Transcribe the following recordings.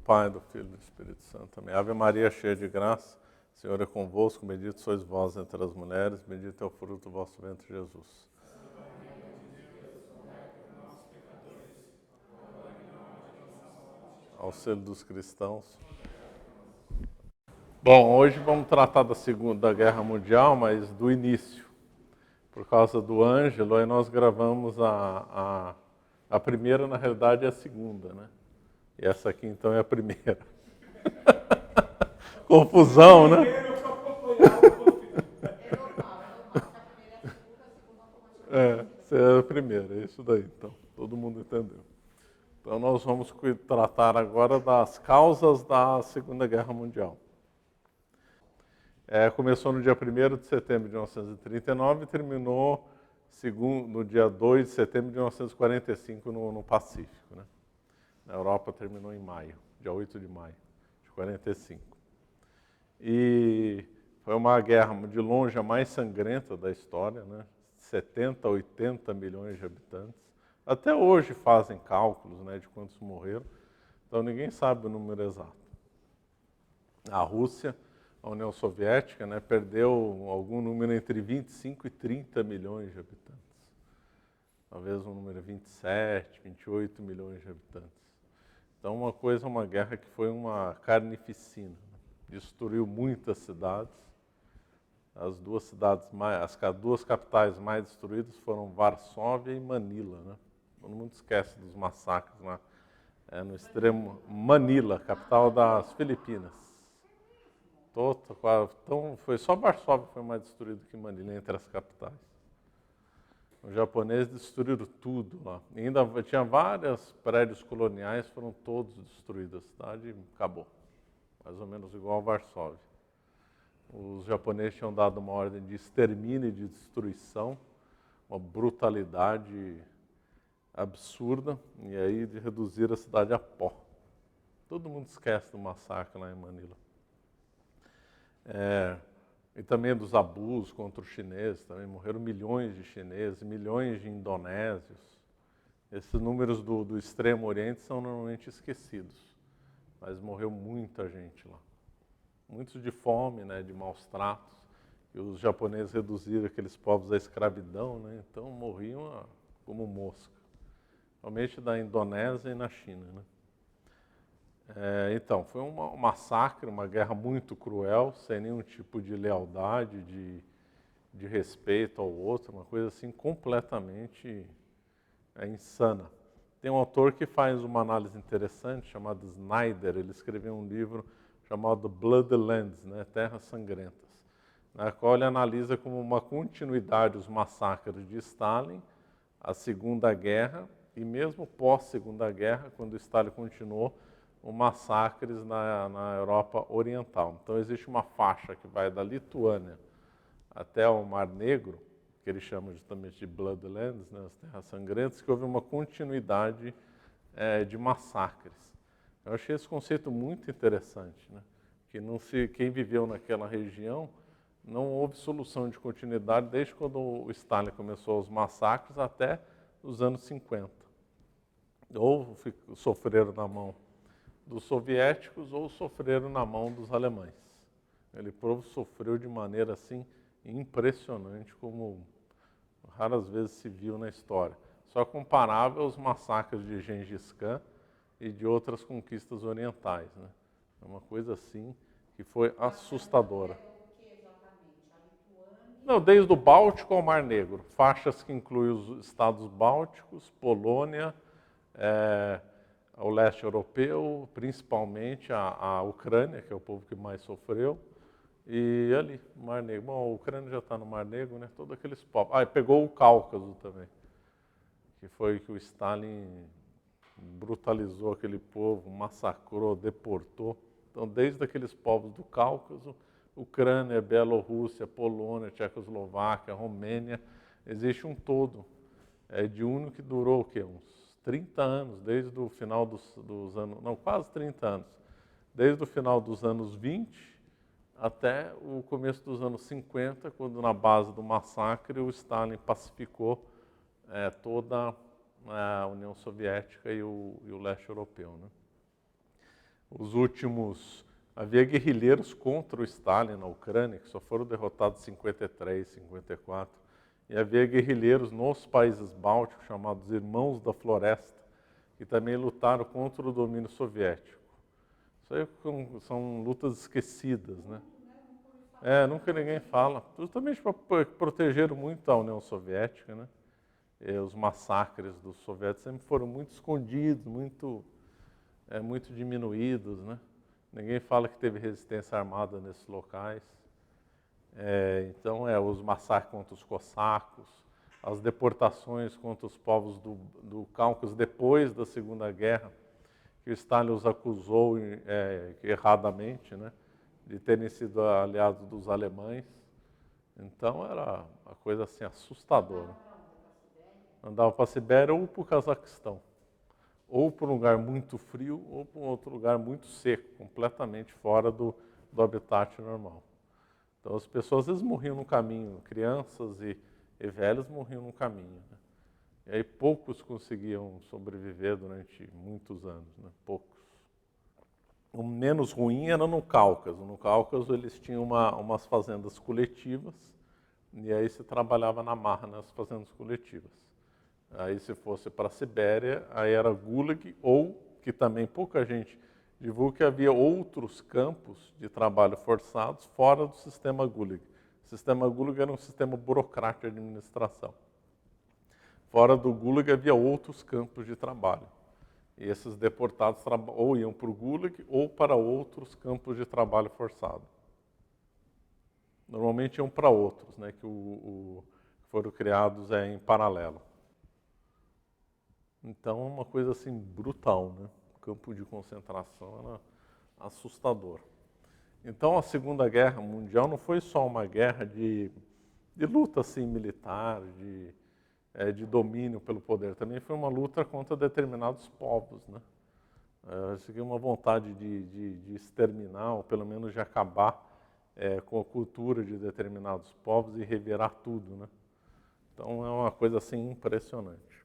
Pai, do Filho e do Espírito Santo. Amém. Ave Maria, cheia de graça, o Senhor é convosco, bendito sois vós entre as mulheres, bendito é o fruto do vosso ventre, Jesus. Auxílio dos cristãos. Bom, hoje vamos tratar da Segunda Guerra Mundial, mas do início. Por causa do Ângelo, aí nós gravamos a primeira, na realidade, é a segunda, né? E essa aqui, então, é a primeira. Confusão, né? Essa é a primeira, é isso daí, então. Todo mundo entendeu. Então, nós vamos tratar agora das causas da Segunda Guerra Mundial. Começou no dia 1º de setembro de 1939 e terminou no dia 2 de setembro de 1945 no Pacífico, né? Na Europa terminou em maio, dia 8 de maio de 45. E foi uma guerra de longe a mais sangrenta da história, né? 70, 80 milhões de habitantes. Até hoje fazem cálculos, né, de quantos morreram, então ninguém sabe o número exato. A Rússia, a União Soviética, né, perdeu algum número entre 25 e 30 milhões de habitantes. Talvez um número 27, 28 milhões de habitantes. Então, uma guerra que foi uma carnificina. Né? Destruiu muitas cidades. As duas capitais mais destruídas foram Varsóvia e Manila. Né? Todo mundo esquece dos massacres lá. No extremo, Manila, capital das Filipinas. Então, foi só Varsóvia que foi mais destruído que Manila, entre as capitais. Os japoneses destruíram tudo lá. E ainda tinha vários prédios coloniais, foram todos destruídos. A cidade acabou. Mais ou menos igual a Varsóvia. Os japoneses tinham dado uma ordem de extermínio e de destruição, uma brutalidade absurda, e aí de reduzir a cidade a pó. Todo mundo esquece do massacre lá em Manila. E também dos abusos contra os chineses, também morreram milhões de chineses, milhões de indonésios. Esses números do Extremo Oriente são normalmente esquecidos, mas morreu muita gente lá. Muitos de fome, né, de maus tratos, e os japoneses reduziram aqueles povos à escravidão, né, então morriam como mosca, principalmente da Indonésia e na China, né. Então, foi um massacre, uma guerra muito cruel, sem nenhum tipo de lealdade, de respeito ao outro, uma coisa assim completamente insana. Tem um autor que faz uma análise interessante, chamado Snyder, ele escreveu um livro chamado Bloodlands, né, Terras Sangrentas, na qual ele analisa como uma continuidade os massacres de Stalin, a Segunda Guerra, e mesmo pós-Segunda Guerra, quando Stalin continuou, os massacres na Europa Oriental. Então, existe uma faixa que vai da Lituânia até o Mar Negro, que ele chama justamente de Bloodlands, né, as Terras Sangrentas, que houve uma continuidade de massacres. Eu achei esse conceito muito interessante, né, que quem viveu naquela região não houve solução de continuidade desde quando o Stalin começou os massacres até os anos 50. Ou sofreram na mão dos soviéticos ou sofreram na mão dos alemães. Ele sofreu de maneira assim impressionante, como raras vezes se viu na história. Só comparável aos massacres de Gengis Khan e de outras conquistas orientais, né? É uma coisa assim que foi assustadora. O que exatamente? A Lituânia? Não, desde o Báltico ao Mar Negro. Faixas que incluem os estados bálticos, Polônia, o leste europeu, principalmente a Ucrânia, que é o povo que mais sofreu, e ali, Mar Negro. Bom, a Ucrânia já está no Mar Negro, né? Todos aqueles povos. E pegou o Cáucaso também, que foi que o Stalin brutalizou aquele povo, massacrou, deportou. Então, desde aqueles povos do Cáucaso, Ucrânia, Bielorrússia, Polônia, Tchecoslováquia, Romênia, existe um todo de Uno que durou o quê? Uns 30 anos, desde o final dos anos, não, quase 30 anos, desde o final dos anos 20 até o começo dos anos 50, quando na base do massacre o Stalin pacificou toda a União Soviética e o leste europeu, né? Os últimos, havia guerrilheiros contra o Stalin na Ucrânia, que só foram derrotados em 53, 54, e havia guerrilheiros nos países bálticos, chamados Irmãos da Floresta, que também lutaram contra o domínio soviético. Isso aí são lutas esquecidas, né? Nunca ninguém fala. Justamente para proteger muito a União Soviética, né? Os massacres dos soviéticos sempre foram muito escondidos, muito diminuídos, né? Ninguém fala que teve resistência armada nesses locais. Então, os massacres contra os cossacos, as deportações contra os povos do Cáucaso depois da Segunda Guerra, que o Stalin os acusou erradamente, né, de terem sido aliados dos alemães. Então, era uma coisa assim assustadora. Andava para a Sibéria ou para o Cazaquistão. Ou para um lugar muito frio, ou para um outro lugar muito seco, completamente fora do habitat normal. Então, as pessoas às vezes morriam no caminho, crianças e velhos morriam no caminho, né? E aí poucos conseguiam sobreviver durante muitos anos, né? Poucos. O menos ruim era no Cáucaso. No Cáucaso eles tinham umas fazendas coletivas, e aí se trabalhava na marra nas fazendas coletivas. Aí se fosse para a Sibéria, aí era Gulag, ou, que também pouca gente divulga, que havia outros campos de trabalho forçados fora do sistema Gulag. O sistema Gulag era um sistema burocrático de administração. Fora do Gulag havia outros campos de trabalho. E esses deportados ou iam para o Gulag ou para outros campos de trabalho forçado. Normalmente iam para outros, né, que foram criados em paralelo. Então, uma coisa assim brutal, né? O campo de concentração era assustador. Então, a Segunda Guerra Mundial não foi só uma guerra de luta assim, militar, de domínio pelo poder. Também foi uma luta contra determinados povos, né? Isso uma vontade de exterminar, ou pelo menos de acabar com a cultura de determinados povos e revirar tudo, né? Então, é uma coisa assim impressionante.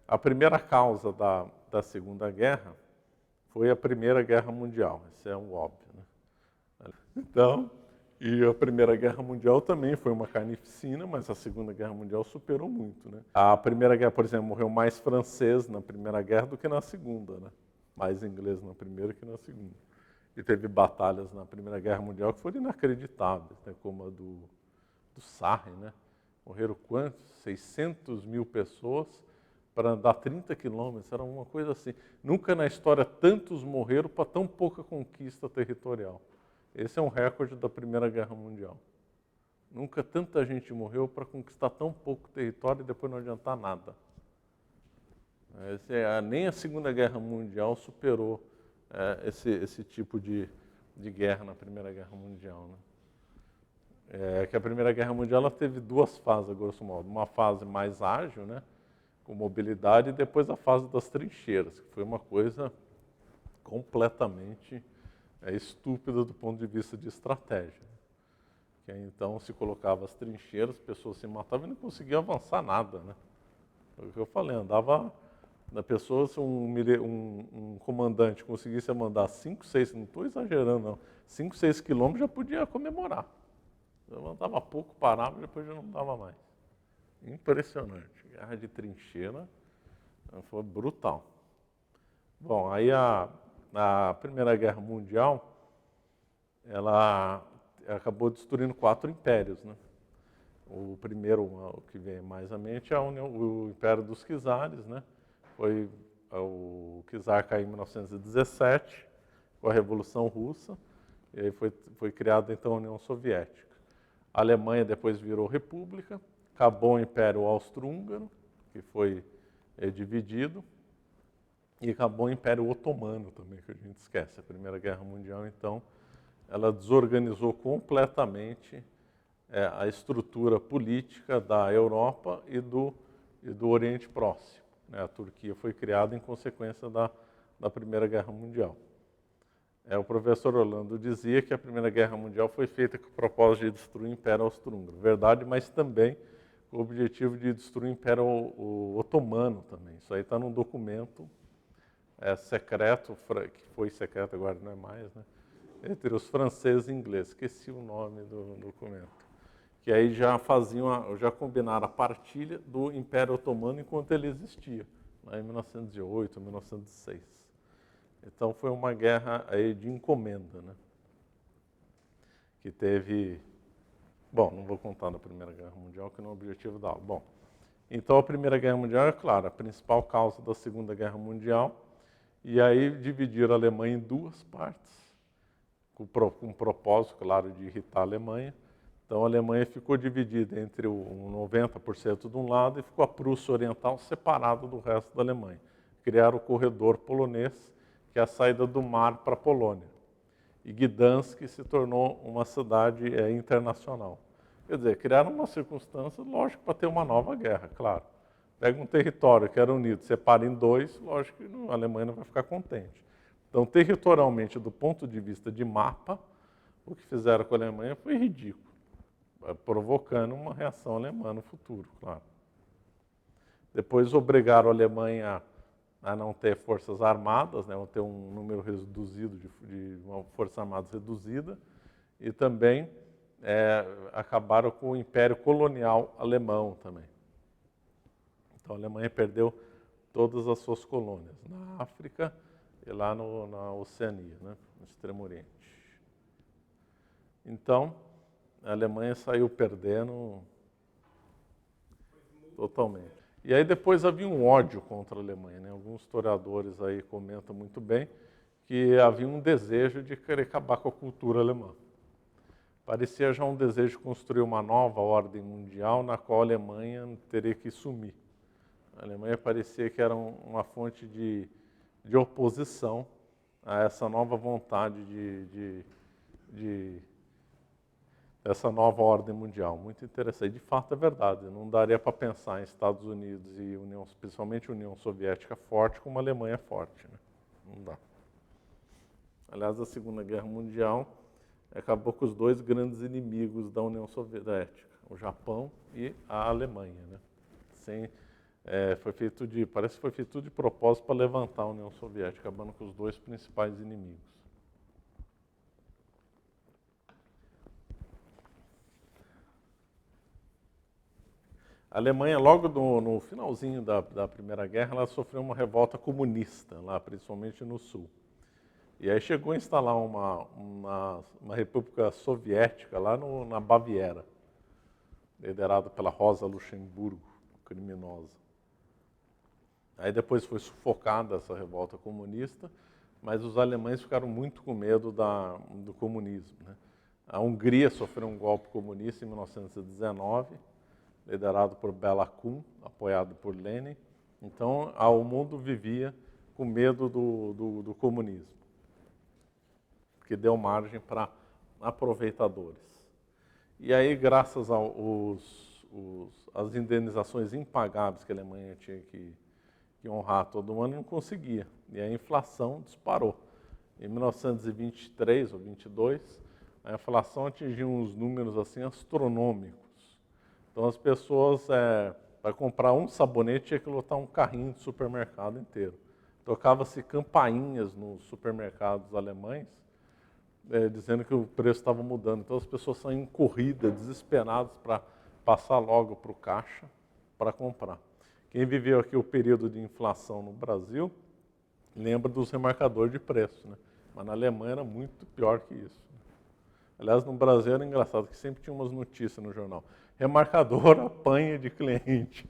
A primeira causa da Segunda Guerra foi a Primeira Guerra Mundial. Isso é um óbvio, né? Então, e a Primeira Guerra Mundial também foi uma carnificina, mas a Segunda Guerra Mundial superou muito, né? A Primeira Guerra, por exemplo, morreu mais francês na Primeira Guerra do que na Segunda, né? Mais inglês na Primeira que na Segunda. E teve batalhas na Primeira Guerra Mundial que foram inacreditáveis, né? Como a do Sarre, né? Morreram quantos? 600 mil pessoas para andar 30 quilômetros, era uma coisa assim. Nunca na história tantos morreram para tão pouca conquista territorial. Esse é um recorde da Primeira Guerra Mundial. Nunca tanta gente morreu para conquistar tão pouco território e depois não adiantar nada. Nem a Segunda Guerra Mundial superou esse tipo de guerra na Primeira Guerra Mundial, né? Que a Primeira Guerra Mundial ela teve duas fases, a grosso modo. Uma fase mais ágil, né, com mobilidade, e depois a fase das trincheiras, que foi uma coisa completamente estúpida do ponto de vista de estratégia. Que aí, então se colocava as trincheiras, as pessoas se matavam e não conseguiam avançar nada, né? Foi o que eu falei, andava da pessoa, se um comandante conseguisse mandar 5, 6, não estou exagerando não, 5, 6 quilômetros já podia comemorar. Eu andava pouco, parava e depois já não dava mais. Impressionante. Guerra de trincheira foi brutal. Bom, aí a Primeira Guerra Mundial, ela acabou destruindo 4 impérios, né? O primeiro, o que vem mais à mente, é o Império dos Czares, né? O czar caiu em 1917, com a Revolução Russa, e aí foi criada então a União Soviética. A Alemanha depois virou república, acabou o Império Austro-Húngaro, que foi dividido, e acabou o Império Otomano também, que a gente esquece. A Primeira Guerra Mundial, então, ela desorganizou completamente a estrutura política da Europa e do Oriente Próximo, né? A Turquia foi criada em consequência da Primeira Guerra Mundial. O professor Orlando dizia que a Primeira Guerra Mundial foi feita com o propósito de destruir o Império Austro-Húngaro. Verdade, mas também com o objetivo de destruir o Império Otomano também. Isso aí está num documento secreto, que foi secreto, agora não é mais, né? Entre os franceses e ingleses. Esqueci o nome do documento. Que aí já já combinaram a partilha do Império Otomano enquanto ele existia, lá em 1908, 1906. Então foi uma guerra aí de encomenda, né? Que teve... Bom, não vou contar da Primeira Guerra Mundial, que não é o objetivo da aula. Bom, então a Primeira Guerra Mundial é, claro, a principal causa da Segunda Guerra Mundial, e aí dividiram a Alemanha em duas partes, com um propósito, claro, de irritar a Alemanha. Então a Alemanha ficou dividida entre o 90% de um lado e ficou a Prússia Oriental separada do resto da Alemanha. Criaram o corredor polonês, que é a saída do mar para a Polônia. E Gdansk se tornou uma cidade internacional. Quer dizer, criaram uma circunstância, lógico, para ter uma nova guerra, claro. Pega um território que era unido, separa em dois, lógico que a Alemanha não vai ficar contente. Então, territorialmente, do ponto de vista de mapa, o que fizeram com a Alemanha foi ridículo, provocando uma reação alemã no futuro, claro. Depois obrigaram a Alemanha a não ter forças armadas, né, ter um número reduzido de uma força armada reduzida, e também acabaram com o Império Colonial Alemão também. Então a Alemanha perdeu todas as suas colônias, na África e lá na Oceania, né, no Extremo Oriente. Então, a Alemanha saiu perdendo totalmente. E aí depois havia um ódio contra a Alemanha, né? Alguns historiadores aí comentam muito bem que havia um desejo de querer acabar com a cultura alemã. Parecia já um desejo de construir uma nova ordem mundial na qual a Alemanha teria que sumir. A Alemanha parecia que era uma fonte de oposição a essa nova vontade essa nova ordem mundial. Muito interessante. De fato, é verdade. Não daria para pensar em Estados Unidos e principalmente União Soviética forte como a Alemanha forte, né? Não dá. Aliás, a Segunda Guerra Mundial acabou com os dois grandes inimigos da União Soviética, o Japão e a Alemanha, né? Parece que foi feito tudo de propósito para levantar a União Soviética, acabando com os dois principais inimigos. A Alemanha, logo no finalzinho da Primeira Guerra, ela sofreu uma revolta comunista, lá, principalmente no sul. E aí chegou a instalar uma república soviética lá na Baviera, liderada pela Rosa Luxemburgo, criminosa. Aí depois foi sufocada essa revolta comunista, mas os alemães ficaram muito com medo do comunismo, né? A Hungria sofreu um golpe comunista em 1919, liderado por Bela Kun, apoiado por Lenin. Então, o mundo vivia com medo do comunismo, que deu margem para aproveitadores. E aí, graças às indenizações impagáveis que a Alemanha tinha que honrar todo ano, não conseguia. E a inflação disparou. Em 1923 ou 22, a inflação atingiu uns números assim astronômicos. Então as pessoas, para comprar um sabonete, tinha que lotar um carrinho de supermercado inteiro. Tocava-se campainhas nos supermercados alemães, dizendo que o preço estava mudando. Então as pessoas saíam em corrida, desesperadas para passar logo para o caixa para comprar. Quem viveu aqui o período de inflação no Brasil, lembra dos remarcadores de preço, né? Mas na Alemanha era muito pior que isso. Aliás, no Brasil era engraçado, que sempre tinha umas notícias no jornal. Remarcador apanha de cliente.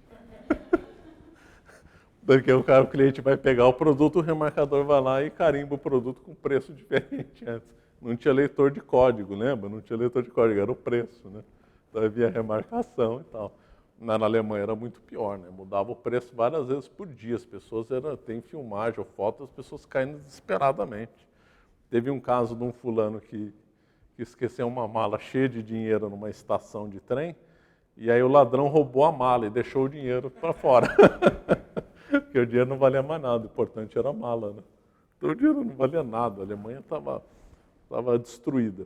Porque o cliente vai pegar o produto, o remarcador vai lá e carimba o produto com preço diferente antes. Não tinha leitor de código, lembra? Não tinha leitor de código, era o preço, né? Então havia remarcação e tal. Na Alemanha era muito pior, né? Mudava o preço várias vezes por dia. As pessoas tem filmagem ou foto, as pessoas caindo desesperadamente. Teve um caso de um fulano que esqueceu uma mala cheia de dinheiro numa estação de trem, e aí o ladrão roubou a mala e deixou o dinheiro para fora. Porque o dinheiro não valia mais nada, o importante era a mala, né? Então o dinheiro não valia nada, a Alemanha estava destruída.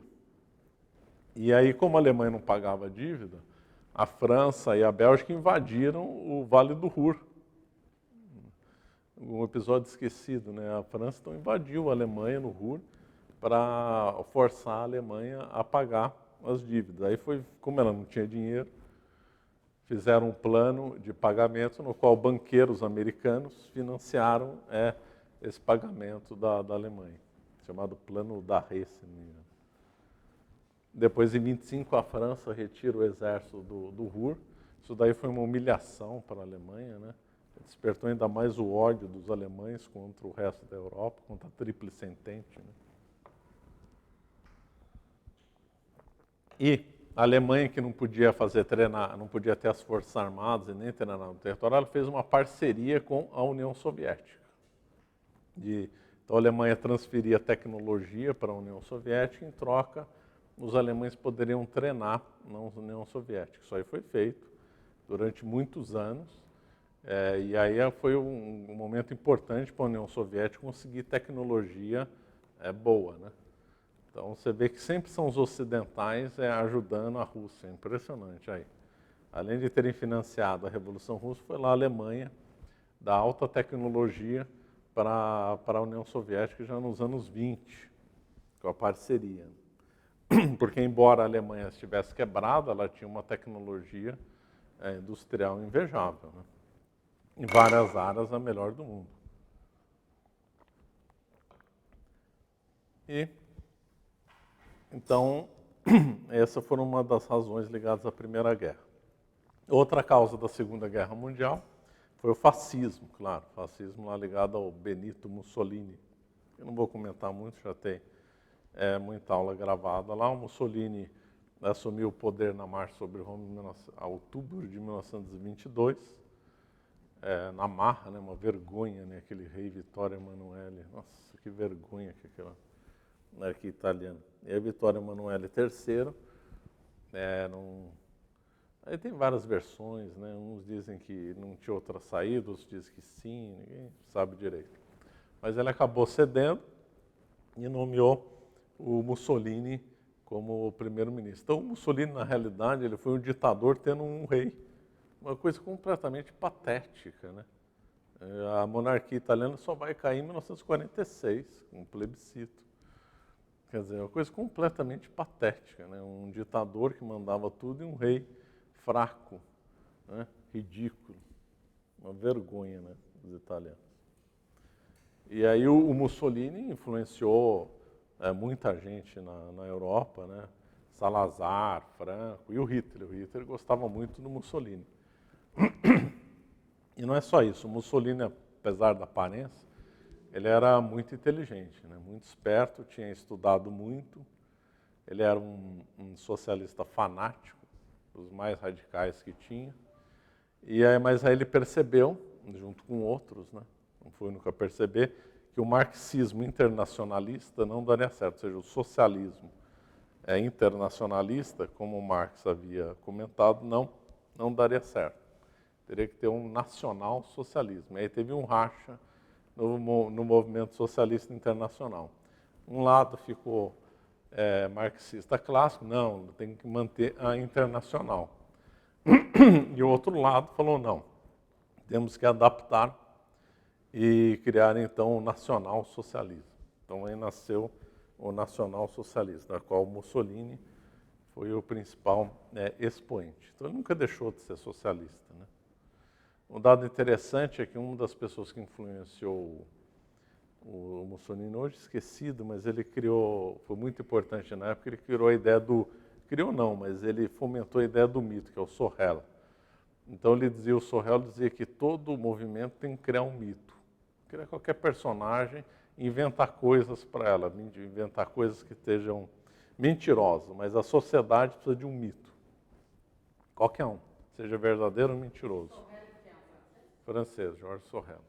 E aí, como a Alemanha não pagava a dívida, a França e a Bélgica invadiram o Vale do Ruhr. um episódio esquecido, né? A França então invadiu a Alemanha no Ruhr para forçar a Alemanha a pagar as dívidas. Aí foi, como ela não tinha dinheiro, fizeram um plano de pagamento no qual banqueiros americanos financiaram esse pagamento da Alemanha, chamado Plano Darré, se não me engano. Depois, em 25, a França retira o exército do Ruhr. Isso daí foi uma humilhação para a Alemanha, né? Despertou ainda mais o ódio dos alemães contra o resto da Europa, contra a Tríplice Entente, né? E a Alemanha, que não podia não podia ter as forças armadas e nem treinar no território, ela fez uma parceria com a União Soviética. Então a Alemanha transferia tecnologia para a União Soviética, em troca os alemães poderiam treinar na União Soviética. Isso aí foi feito durante muitos anos, e aí foi um momento importante para a União Soviética conseguir tecnologia boa, né? Então você vê que sempre são os ocidentais ajudando a Rússia, é impressionante aí. Além de terem financiado a Revolução Russa, foi lá a Alemanha dar alta tecnologia para a União Soviética já nos anos 20, com a parceria. Porque embora a Alemanha estivesse quebrada, ela tinha uma tecnologia industrial invejável, né? Em várias áreas, a melhor do mundo. Então, essa foi uma das razões ligadas à Primeira Guerra. Outra causa da Segunda Guerra Mundial foi o fascismo, claro. O fascismo lá ligado ao Benito Mussolini. Eu não vou comentar muito, já tem muita aula gravada lá. O Mussolini assumiu o poder na Marcha sobre Roma em outubro de 1922. Na marra, né, uma vergonha, né, aquele rei Vittorio Emanuele. Nossa, que vergonha que aquela monarquia italiana. E a Vittorio Emanuele III, aí tem várias versões, né? Uns dizem que não tinha outra saída, outros dizem que sim, ninguém sabe direito. Mas ele acabou cedendo e nomeou o Mussolini como primeiro-ministro. Então o Mussolini, na realidade, ele foi um ditador tendo um rei. Uma coisa completamente patética, né? A monarquia italiana só vai cair em 1946, com um plebiscito. Quer dizer, é uma coisa completamente patética, né? Um ditador que mandava tudo e um rei fraco, né? Ridículo. Uma vergonha, né, dos italianos. E aí o Mussolini influenciou muita gente na Europa, né? Salazar, Franco e o Hitler. O Hitler gostava muito do Mussolini. E não é só isso, o Mussolini, apesar da aparência, ele era muito inteligente, né? Muito esperto, tinha estudado muito, ele era um socialista fanático, os mais radicais que tinha, mas aí ele percebeu, junto com outros, né? Não foi o único a perceber, que o marxismo internacionalista não daria certo, ou seja, o socialismo internacionalista, como o Marx havia comentado, não daria certo. Teria que ter um nacional-socialismo. Aí teve um racha no movimento socialista internacional. Um lado ficou marxista clássico, não, tem que manter a internacional. E o outro lado falou, não, temos que adaptar e criar, então, o nacional-socialismo. Então, aí nasceu o nacional-socialismo, da qual Mussolini foi o principal expoente. Então, ele nunca deixou de ser socialista, né? Um dado interessante é que uma das pessoas que influenciou o Mussolini, hoje esquecido, mas ele foi muito importante na época, ele criou a ideia mas ele fomentou a ideia do mito, que é o Sorrel. Então o Sorrel dizia que todo movimento tem que criar um mito. Criar qualquer personagem, inventar coisas para ela, inventar coisas que estejam mentirosas, mas a sociedade precisa de um mito. Qualquer um, seja verdadeiro ou mentiroso. Francês, Georges Sorel.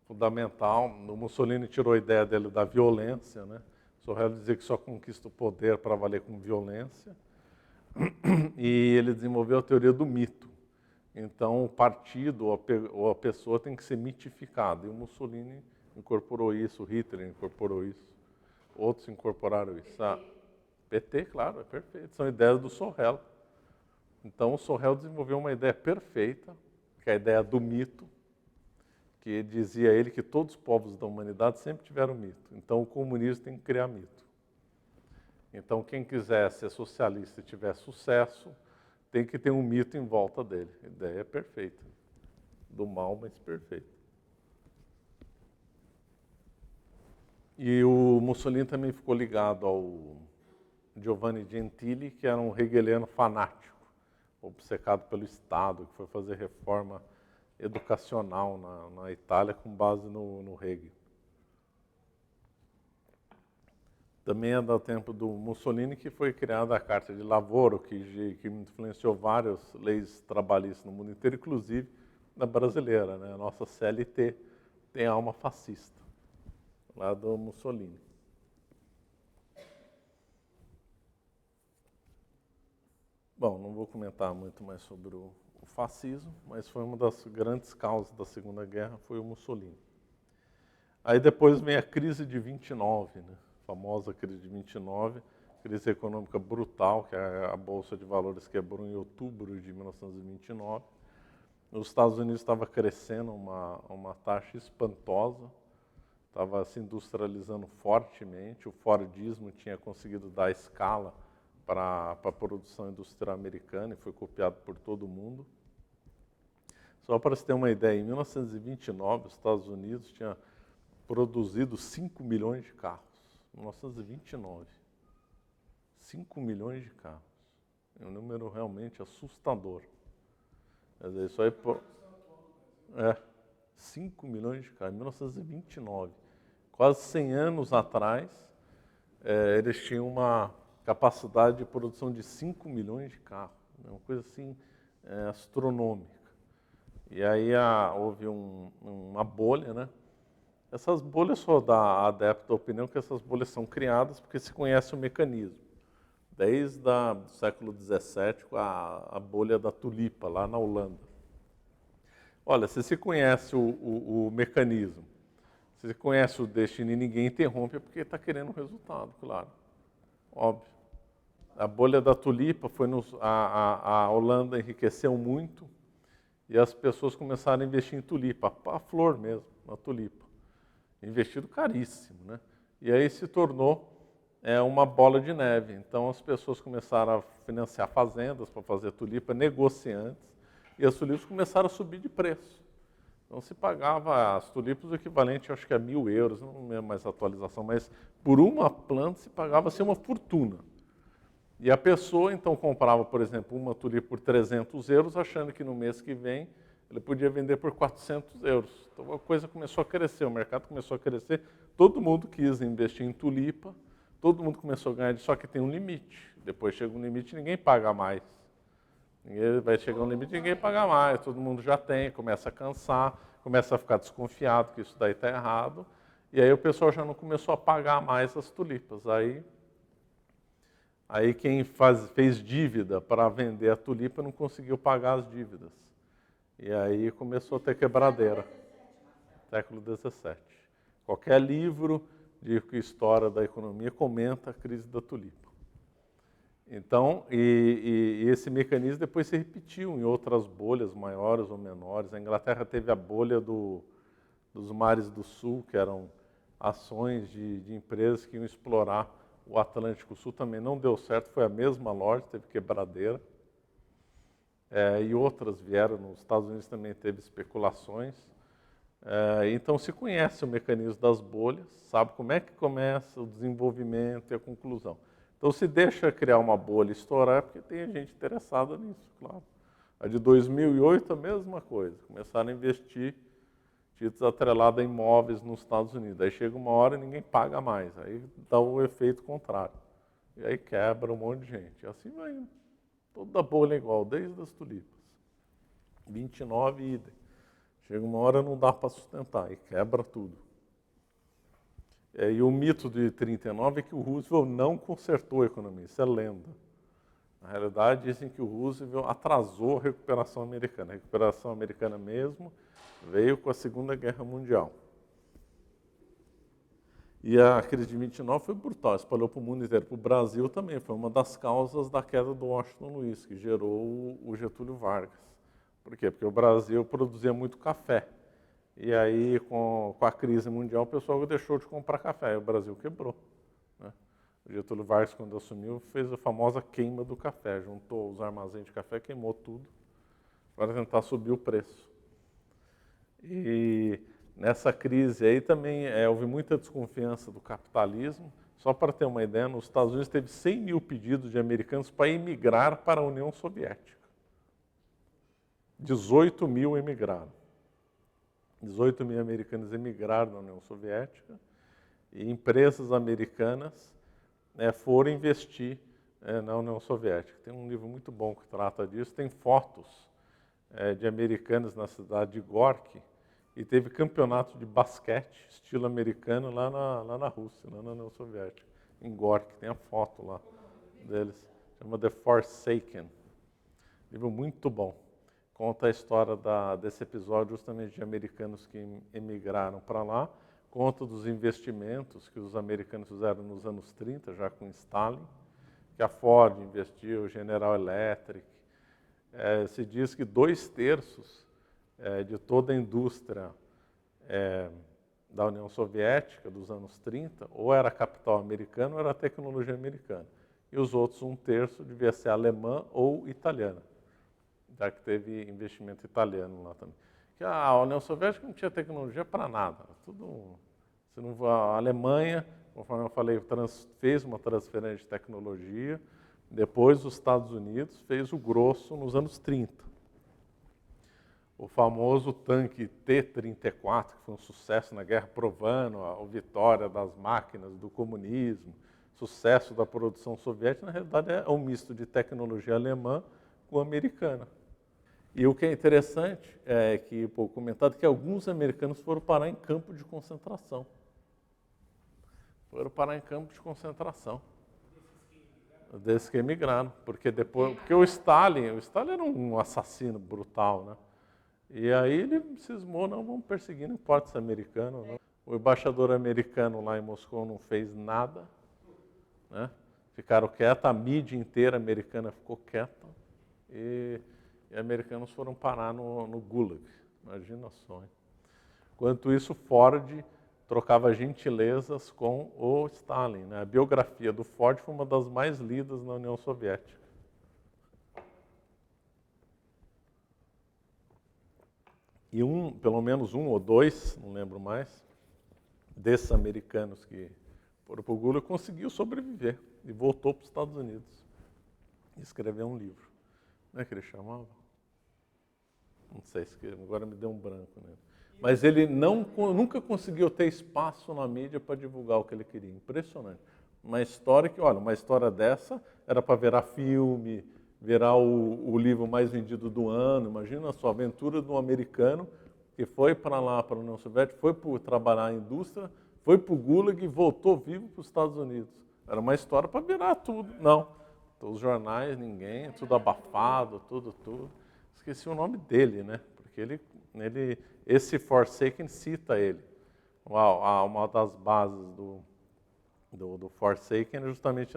Fundamental, o Mussolini tirou a ideia dele da violência, né? Sorel dizia que só conquista o poder para valer com violência. E ele desenvolveu a teoria do mito. Então, o partido ou a pessoa tem que ser mitificada. E o Mussolini incorporou isso, o Hitler incorporou isso, outros incorporaram isso. PT, claro, é perfeito. São ideias do Sorel. Então, o Sorel desenvolveu uma ideia perfeita, que é a ideia do mito, que dizia ele que todos os povos da humanidade sempre tiveram mito. Então, o comunismo tem que criar mito. Então, quem quiser ser socialista e tiver sucesso, tem que ter um mito em volta dele. A ideia é perfeita. Do mal, mas perfeita. E o Mussolini também ficou ligado ao Giovanni Gentili, que era um hegeliano fanático, obcecado pelo Estado, que foi fazer reforma educacional na Itália com base no Hegel. Também é do tempo do Mussolini que foi criada a Carta de Lavoro, que influenciou várias leis trabalhistas no mundo inteiro, inclusive na brasileira, né? A nossa CLT tem alma fascista, lá do Mussolini. Bom, não vou comentar muito mais sobre o fascismo, mas foi uma das grandes causas da Segunda Guerra, foi o Mussolini. Aí depois vem a crise de 29, né? A famosa crise de 29, crise econômica brutal, que a Bolsa de Valores quebrou em outubro de 1929. Os Estados Unidos estava crescendo uma taxa espantosa, estava se industrializando fortemente, o Fordismo tinha conseguido dar escala para a produção industrial americana e foi copiado por todo mundo. Só para você ter uma ideia, em 1929, os Estados Unidos tinham produzido 5 milhões de carros. 1929. 5 milhões de carros. É um número realmente assustador. Quer dizer, isso aí... 5 milhões de carros. Em 1929. Quase 100 anos atrás, eles tinham uma capacidade de produção de 5 milhões de carros. Uma coisa assim astronômica. E aí houve uma bolha, né? Essas bolhas, só dá adepto da opinião que essas bolhas são criadas porque se conhece o mecanismo. Desde o século XVII, com a bolha da tulipa, lá na Holanda. Olha, se se conhece o mecanismo, se se conhece o destino e ninguém interrompe, é porque está querendo um resultado, claro. Óbvio. A bolha da tulipa foi a Holanda enriqueceu muito e as pessoas começaram a investir em tulipa, a flor mesmo, na tulipa. Investido caríssimo, né? E aí se tornou uma bola de neve. Então as pessoas começaram a financiar fazendas para fazer tulipa, negociantes, e as tulipas começaram a subir de preço. Então se pagava as tulipas o equivalente, acho que a 1.000 euros, não lembro mais a atualização, mas por uma planta se pagava-se uma fortuna. E a pessoa então comprava, por exemplo, uma tulipa por 300 euros, achando que no mês que vem ele podia vender por 400 euros. Então a coisa começou a crescer, o mercado começou a crescer, todo mundo quis investir em tulipa, todo mundo começou a ganhar, só que tem um limite. Depois chega um limite e ninguém paga mais. Vai chegar um limite e ninguém paga mais, todo mundo já tem, começa a cansar, começa a ficar desconfiado que isso daí está errado, e aí o pessoal já não começou a pagar mais as tulipas. Aí quem fez dívida para vender a tulipa não conseguiu pagar as dívidas. E aí começou a ter quebradeira. Século XVII. Qualquer livro de história da economia comenta a crise da tulipa. Então, e esse mecanismo depois se repetiu em outras bolhas maiores ou menores. A Inglaterra teve a bolha dos mares do Sul, que eram ações de empresas que iam explorar o Atlântico Sul. Também não deu certo, foi a mesma loja, teve quebradeira. E outras vieram, nos Estados Unidos também teve especulações. Então se conhece o mecanismo das bolhas, sabe como é que começa o desenvolvimento e a conclusão. Então se deixa criar uma bolha e estourar, é porque tem gente interessada nisso, claro. A de 2008 a mesma coisa, começaram a investir títulos atrelados a imóveis nos Estados Unidos. Aí chega uma hora e ninguém paga mais, aí dá o efeito contrário. E aí quebra um monte de gente. E assim vai indo. Toda bolha é igual, desde as tulipas. 29 idem. Chega uma hora não dá para sustentar e quebra tudo. E o mito de 39 é que o Roosevelt não consertou a economia, isso é lenda. Na realidade, dizem que o Roosevelt atrasou a recuperação americana. A recuperação americana mesmo veio com a Segunda Guerra Mundial. E a crise de 29 foi brutal, espalhou para o mundo inteiro. Para o Brasil também, foi uma das causas da queda do Washington Luiz, que gerou o Getúlio Vargas. Por quê? Porque o Brasil produzia muito café. E aí, com a crise mundial, o pessoal deixou de comprar café, e o Brasil quebrou, né? O Getúlio Vargas, quando assumiu, fez a famosa queima do café, juntou os armazéns de café, queimou tudo, para tentar subir o preço. E nessa crise aí também houve muita desconfiança do capitalismo. Só para ter uma ideia, nos Estados Unidos teve 100 mil pedidos de americanos para emigrar para a União Soviética. 18 mil emigraram. 18 mil americanos emigraram da União Soviética e empresas americanas foram investir na União Soviética. Tem um livro muito bom que trata disso, tem fotos de americanos na cidade de Gorky e teve campeonato de basquete estilo americano lá na Rússia, lá na União Soviética, em Gorky, tem a foto lá deles, chama The Forsaken, livro muito bom. Conta a história desse episódio justamente de americanos que emigraram para lá, conta dos investimentos que os americanos fizeram nos anos 30, já com Stalin, que a Ford investiu, General Electric. Se diz que 2/3 de toda a indústria da União Soviética dos anos 30, ou era capital americano ou era tecnologia americana. E os outros 1/3 devia ser alemã ou italiana, já que teve investimento italiano lá também. Que a União Soviética não tinha tecnologia para nada. A Alemanha, conforme eu falei, fez uma transferência de tecnologia, depois os Estados Unidos fez o grosso nos anos 30. O famoso tanque T-34, que foi um sucesso na guerra, provando a vitória das máquinas do comunismo, sucesso da produção soviética, na realidade é um misto de tecnologia alemã com americana. E o que é interessante é que, pouco comentado, que alguns americanos foram parar em campo de concentração. Desses que emigraram, porque o Stalin era um assassino brutal, né? E aí ele cismou, não, vamos perseguir, não importa se é americano ou não. O embaixador americano lá em Moscou não fez nada, né? Ficaram quietos, a mídia inteira americana ficou quieta e americanos foram parar no Gulag, imagina só, hein? Enquanto isso, Ford trocava gentilezas com o Stalin, né? A biografia do Ford foi uma das mais lidas na União Soviética. E pelo menos um ou dois, não lembro mais, desses americanos que foram para o Gulag conseguiu sobreviver e voltou para os Estados Unidos e escreveu um livro. Como é que ele chamava? Não sei, agora me deu um branco nele. Mas ele nunca conseguiu ter espaço na mídia para divulgar o que ele queria. Impressionante. Uma história dessa era para virar filme, virar o livro mais vendido do ano. Imagina só, a aventura de um americano que foi para lá, para a União Soviética, foi trabalhar em indústria, foi para o Gulag e voltou vivo para os Estados Unidos. Era uma história para virar tudo. Não. Os jornais, ninguém, tudo abafado, tudo. Esqueci o nome dele, né? Porque esse Forsaken cita ele. Uma das bases do Forsaken é justamente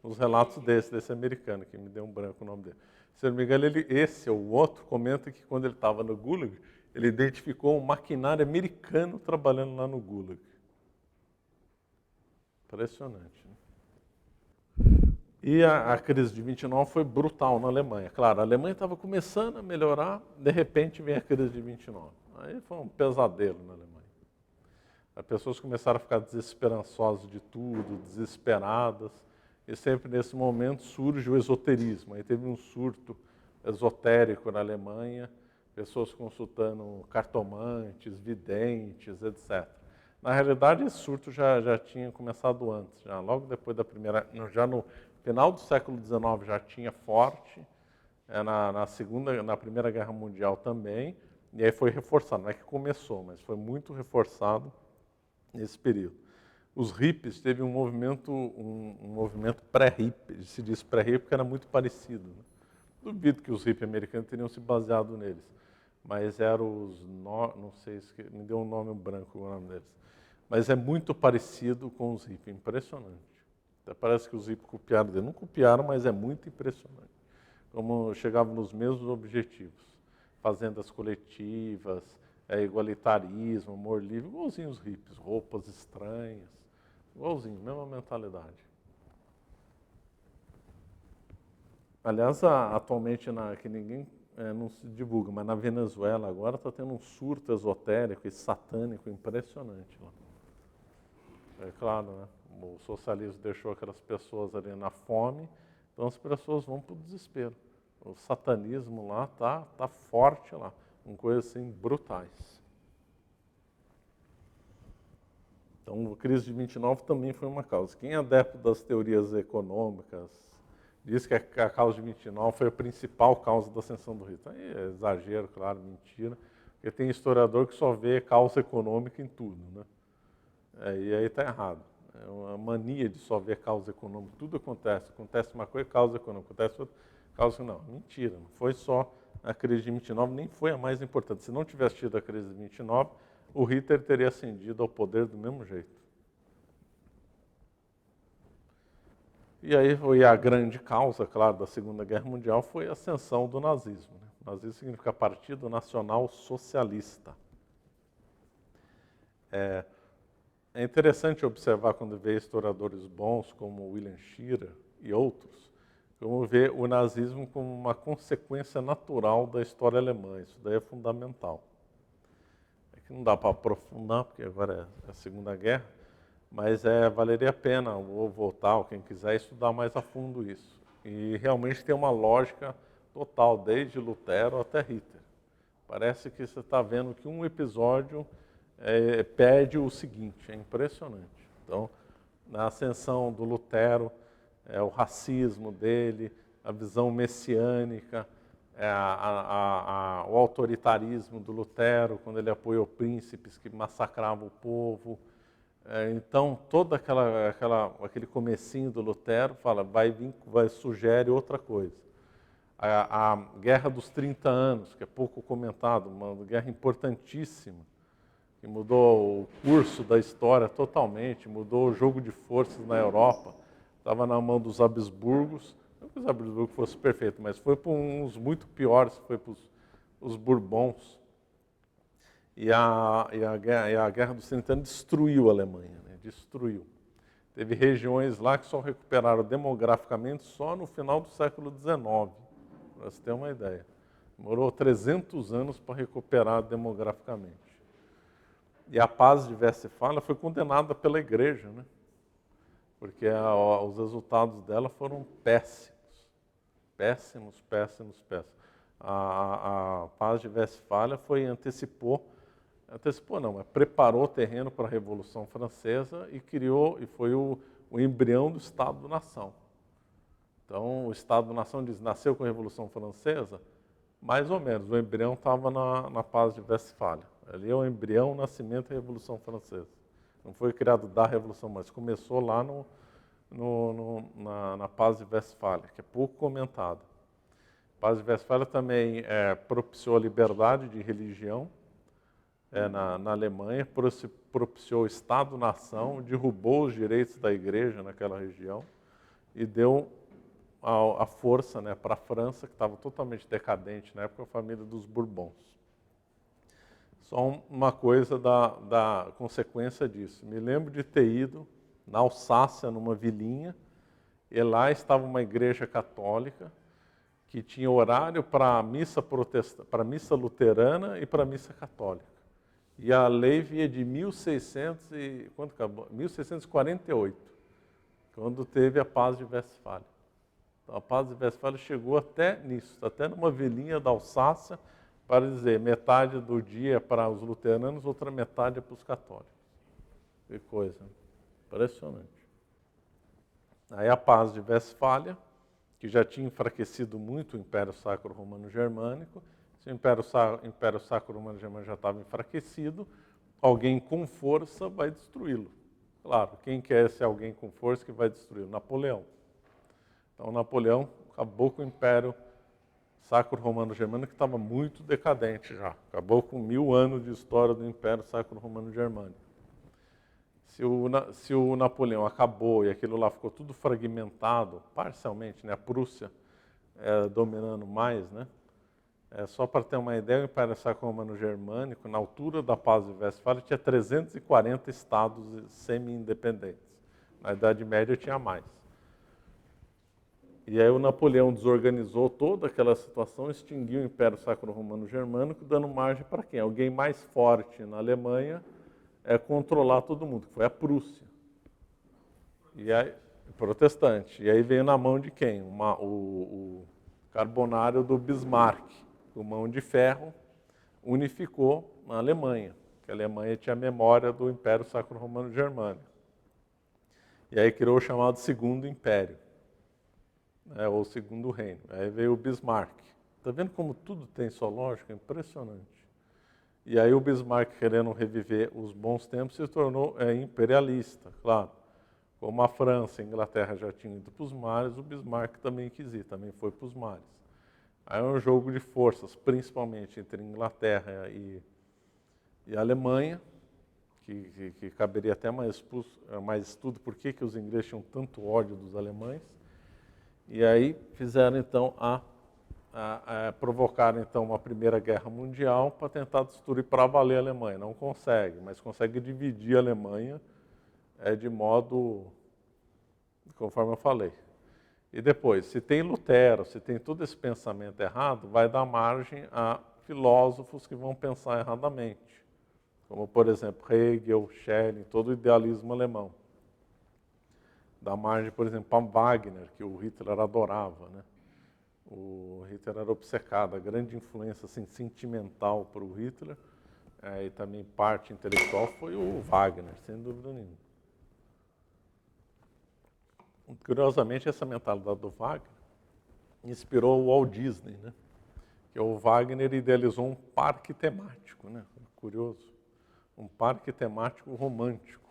nos relatos desse americano, que me deu um branco o nome dele. Se eu não me engano, esse ou o outro comenta que quando ele estava no Gulag, ele identificou um maquinário americano trabalhando lá no Gulag. Impressionante, né? E a crise de 29 foi brutal na Alemanha. Claro, a Alemanha estava começando a melhorar, de repente vem a crise de 29. Aí foi um pesadelo na Alemanha. As pessoas começaram a ficar desesperançosas de tudo, desesperadas, e sempre nesse momento surge o esoterismo. Aí teve um surto esotérico na Alemanha, pessoas consultando cartomantes, videntes, etc. Na realidade, esse surto já tinha começado antes, já logo depois da primeira, já no final do século XIX já tinha forte, na Primeira Guerra Mundial também, e aí foi reforçado, não é que começou, mas foi muito reforçado nesse período. Os hippies teve um movimento pré-hippie, se diz pré-hippie porque era muito parecido, né? Duvido que os hippies americanos teriam se baseado neles, mas eram não sei, me deu um nome branco o nome deles, mas é muito parecido com os hippies, impressionante. Até parece que os hippies copiaram dele. Não copiaram, mas é muito impressionante. Como chegavam nos mesmos objetivos. Fazendas coletivas, igualitarismo, amor livre, igualzinho os hippies, roupas estranhas, igualzinho, mesma mentalidade. Aliás, atualmente, que ninguém não se divulga, mas na Venezuela agora está tendo um surto esotérico e satânico impressionante lá. É claro, né? O socialismo deixou aquelas pessoas ali na fome, então as pessoas vão para o desespero. O satanismo lá tá forte lá, com coisas assim brutais. Então, a crise de 29 também foi uma causa. Quem é adepto das teorias econômicas diz que a causa de 29 foi a principal causa da ascensão do Hitler. Aí é exagero, claro, mentira, porque tem historiador que só vê causa econômica em tudo, né? E aí está errado. É uma mania de só ver causa econômica. Tudo acontece uma coisa, causa econômica, acontece outra, causa não. Mentira, não foi só a crise de 29, nem foi a mais importante. Se não tivesse tido a crise de 29, o Hitler teria ascendido ao poder do mesmo jeito. E aí foi a grande causa, claro, da Segunda Guerra Mundial foi a ascensão do nazismo. Né? O nazismo significa Partido Nacional Socialista. É interessante observar quando vê historiadores bons como William Shirer e outros, como vê o nazismo como uma consequência natural da história alemã. Isso daí é fundamental. É que não dá para aprofundar, porque agora é a Segunda Guerra, mas valeria a pena ou voltar, ou quem quiser, estudar mais a fundo isso. E realmente tem uma lógica total, desde Lutero até Hitler. Parece que você está vendo que um episódio pede o seguinte, é impressionante. Então, na ascensão do Lutero, o racismo dele, a visão messiânica, o autoritarismo do Lutero, quando ele apoiou príncipes que massacravam o povo. Então, todo aquele comecinho do Lutero fala, sugere outra coisa. A Guerra dos 30 Anos, que é pouco comentado, uma guerra importantíssima, que mudou o curso da história totalmente, mudou o jogo de forças na Europa. Estava na mão dos Habsburgos, não que os Habsburgos fossem perfeitos, mas foi para uns muito piores, foi para os Bourbons. E a Guerra dos 30 Anos destruiu a Alemanha, né? Destruiu. Teve regiões lá que só recuperaram demograficamente só no final do século XIX, para você ter uma ideia. Demorou 300 anos para recuperar demograficamente. E a paz de Westfália foi condenada pela igreja, né? Porque os resultados dela foram péssimos. Péssimos, péssimos, péssimos. A paz de Westfália preparou o terreno para a Revolução Francesa e foi o embrião do Estado-nação. Então, o Estado-nação nasceu com a Revolução Francesa, mais ou menos, o embrião estava na paz de Westfália. Ali é o embrião, o nascimento da Revolução Francesa. Não foi criado da Revolução, mas começou lá na paz de Westfália, que é pouco comentada. A paz de Westfália também propiciou a liberdade de religião na Alemanha, propiciou o Estado-nação, derrubou os direitos da igreja naquela região e deu a força, né, para a França, que estava totalmente decadente na época, a família dos Bourbons. Só uma coisa da consequência disso. Me lembro de ter ido na Alsácia, numa vilinha, e lá estava uma igreja católica que tinha horário para missa luterana e para missa católica. E a lei via de 1648, quando teve a Paz de Westfália. Então, a Paz de Westfália chegou até nisso, até numa vilinha da Alsácia, para dizer, metade do dia é para os luteranos, outra metade é para os católicos. Que coisa, impressionante. Aí a Paz de Westfália, que já tinha enfraquecido muito o Império Sacro Romano Germânico, se o Império Sacro Romano Germânico já estava enfraquecido, alguém com força vai destruí-lo. Claro, quem quer ser alguém com força que vai destruí-lo? Napoleão. Então, Napoleão acabou com o Império Sacro Romano Germânico, que estava muito decadente já. Acabou com 1000 anos de história do Império Sacro Romano Germânico. Se o Napoleão acabou e aquilo lá ficou tudo fragmentado, parcialmente, né? A Prússia dominando mais, né? Só para ter uma ideia, o Império Sacro-Romano Germânico, na altura da Paz de Westfália, tinha 340 estados semi-independentes. Na Idade Média tinha mais. E aí o Napoleão desorganizou toda aquela situação, extinguiu o Império Sacro-Romano Germânico, dando margem para quem? Alguém mais forte na Alemanha controlar todo mundo, que foi a Prússia. E aí, protestante. E aí veio na mão de quem? O Carbonário do Bismarck, com mão de ferro, unificou na Alemanha, que a Alemanha tinha a memória do Império Sacro-Romano Germânico. E aí criou o chamado Segundo Império, ou Segundo Reino. Aí veio o Bismarck. Está vendo como tudo tem sua lógica? Impressionante. E aí o Bismarck, querendo reviver os bons tempos, se tornou imperialista, claro. Como a França e a Inglaterra já tinham ido para os mares, o Bismarck também quis ir, também foi para os mares. Aí é um jogo de forças, principalmente entre Inglaterra e Alemanha, que caberia até mais estudo por que os ingleses tinham tanto ódio dos alemães. E aí fizeram então provocaram então uma Primeira Guerra Mundial para tentar destruir para valer a Alemanha. Não consegue, mas consegue dividir a Alemanha de modo, conforme eu falei. E depois, se tem Lutero, se tem todo esse pensamento errado, vai dar margem a filósofos que vão pensar erradamente. Como, por exemplo, Hegel, Schelling, todo o idealismo alemão. Dá margem, por exemplo, para Wagner, que o Hitler adorava, né? O Hitler era obcecado, a grande influência assim, sentimental para o Hitler, e também parte intelectual, foi o Wagner, sem dúvida nenhuma. Curiosamente, essa mentalidade do Wagner inspirou o Walt Disney, né? Que o Wagner idealizou um parque temático, né? Curioso, um parque temático romântico,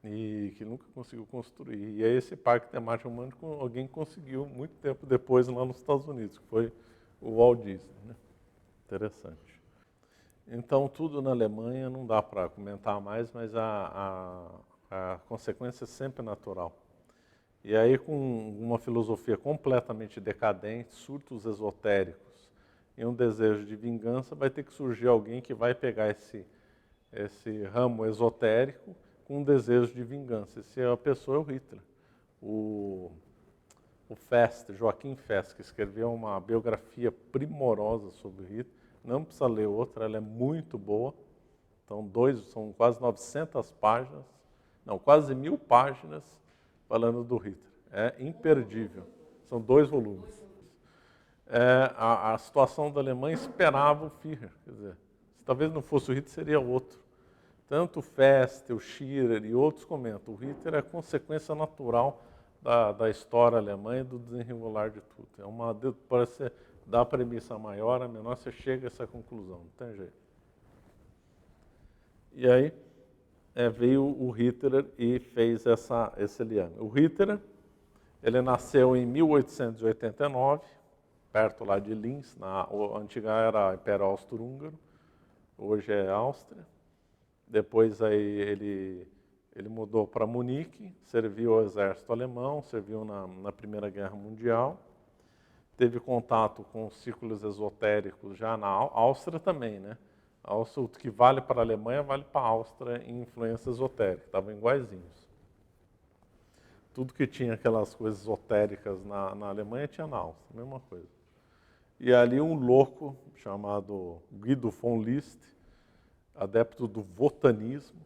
e que nunca conseguiu construir. E aí esse parque temático romântico alguém conseguiu muito tempo depois lá nos Estados Unidos, que foi o Walt Disney, né? Interessante. Então, tudo na Alemanha não dá para comentar mais, mas a consequência é sempre natural. E aí, com uma filosofia completamente decadente, surtos esotéricos e um desejo de vingança, vai ter que surgir alguém que vai pegar esse ramo esotérico com um desejo de vingança. Essa pessoa é o Hitler. O Fest, Joachim Fest, que escreveu uma biografia primorosa sobre o Hitler. Não precisa ler outra, ela é muito boa. Então, são quase 900 páginas, não, quase 1000 páginas falando do Hitler. É imperdível. São 2 volumes. A situação da Alemanha esperava o Führer. Quer dizer, se talvez não fosse o Hitler, seria outro. Tanto o Fest, o Schirer e outros comentam, o Hitler é a consequência natural da história alemã e do desenrolar de tudo. Parece dar a premissa maior, a menor, você chega a essa conclusão, não tem jeito. E aí veio o Hitler e fez esse liame. O Hitler, ele nasceu em 1889, perto lá de Linz, a antiga era Império Austro-Húngaro, hoje é Áustria. Depois aí ele mudou para Munique, serviu ao exército alemão, serviu na Primeira Guerra Mundial, teve contato com círculos esotéricos já na Áustria também, né? A Áustria, o que vale para a Alemanha, vale para a Áustria em influência esotérica, estavam iguaizinhos. Tudo que tinha aquelas coisas esotéricas na Alemanha tinha na Áustria, mesma coisa. E ali um louco chamado Guido von List, adepto do votanismo,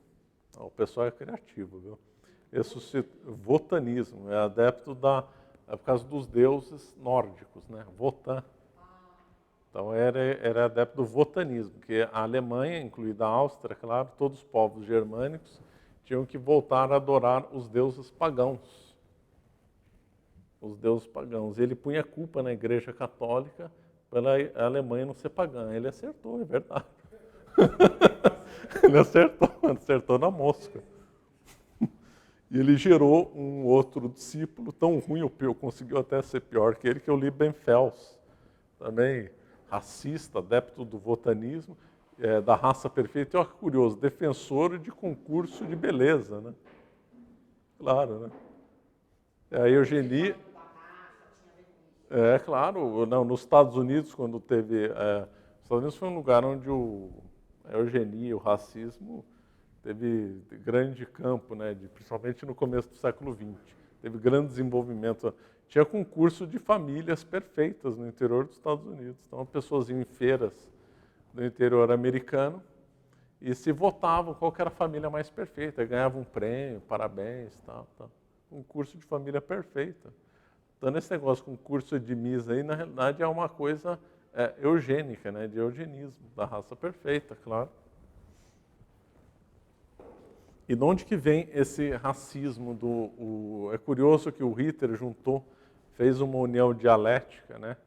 o pessoal é criativo, viu? Votanismo, é adepto por causa dos deuses nórdicos, né? Wotan. Então era adepto do votanismo, que a Alemanha, incluída a Áustria, claro, todos os povos germânicos tinham que voltar a adorar os deuses pagãos. Os deuses pagãos. E ele punha a culpa na Igreja Católica pela Alemanha não ser pagã. Ele acertou, é verdade. Ele acertou na mosca. E ele gerou um outro discípulo tão ruim, conseguiu até ser pior que ele, que é o Liebenfels, também racista, adepto do votanismo, da raça perfeita. E olha que curioso, defensor de concurso de beleza, né? Claro, né? A eugenia... É claro, não, nos Estados Unidos, quando teve. Os Estados Unidos foi um lugar onde a eugenia, o racismo, teve grande campo, né, principalmente no começo do século XX. Teve grande desenvolvimento. Tinha concurso de famílias perfeitas no interior dos Estados Unidos. Então, pessoas iam em feiras do interior americano e se votavam qual que era a família mais perfeita. Ganhavam um prêmio, parabéns, tal, tal. Concurso de família perfeita. Então, esse negócio com curso de Miss aí, na realidade, é uma coisa eugênica, né, de eugenismo, da raça perfeita, claro. E de onde que vem esse racismo? É curioso que o Ritter fez uma união dialética, né,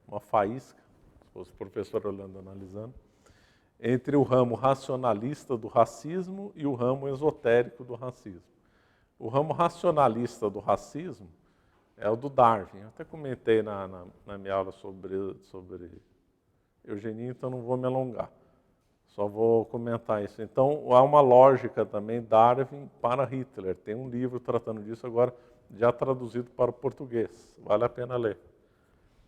uma faísca, se fosse o professor Orlando analisando, entre o ramo racionalista do racismo e o ramo esotérico do racismo. O ramo racionalista do racismo é o do Darwin. Eu até comentei na minha aula sobre eugenia, então não vou me alongar. Só vou comentar isso. Então, há uma lógica também, Darwin para Hitler. Tem um livro tratando disso agora, já traduzido para o português. Vale a pena ler.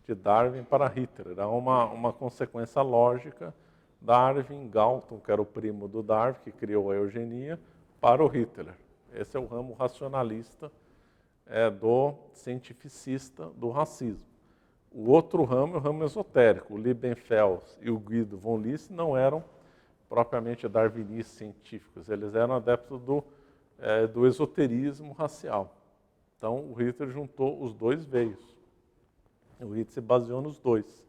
De Darwin para Hitler. Há uma consequência lógica. Darwin, Galton, que era o primo do Darwin, que criou a eugenia, para o Hitler. Esse é o ramo racionalista do cientificista do racismo. O outro ramo é o ramo esotérico. O Liebenfels e o Guido von List não eram propriamente darwinistas científicos, eles eram adeptos do esoterismo racial. Então, o Hitler juntou os dois veios. O Hitler se baseou nos dois.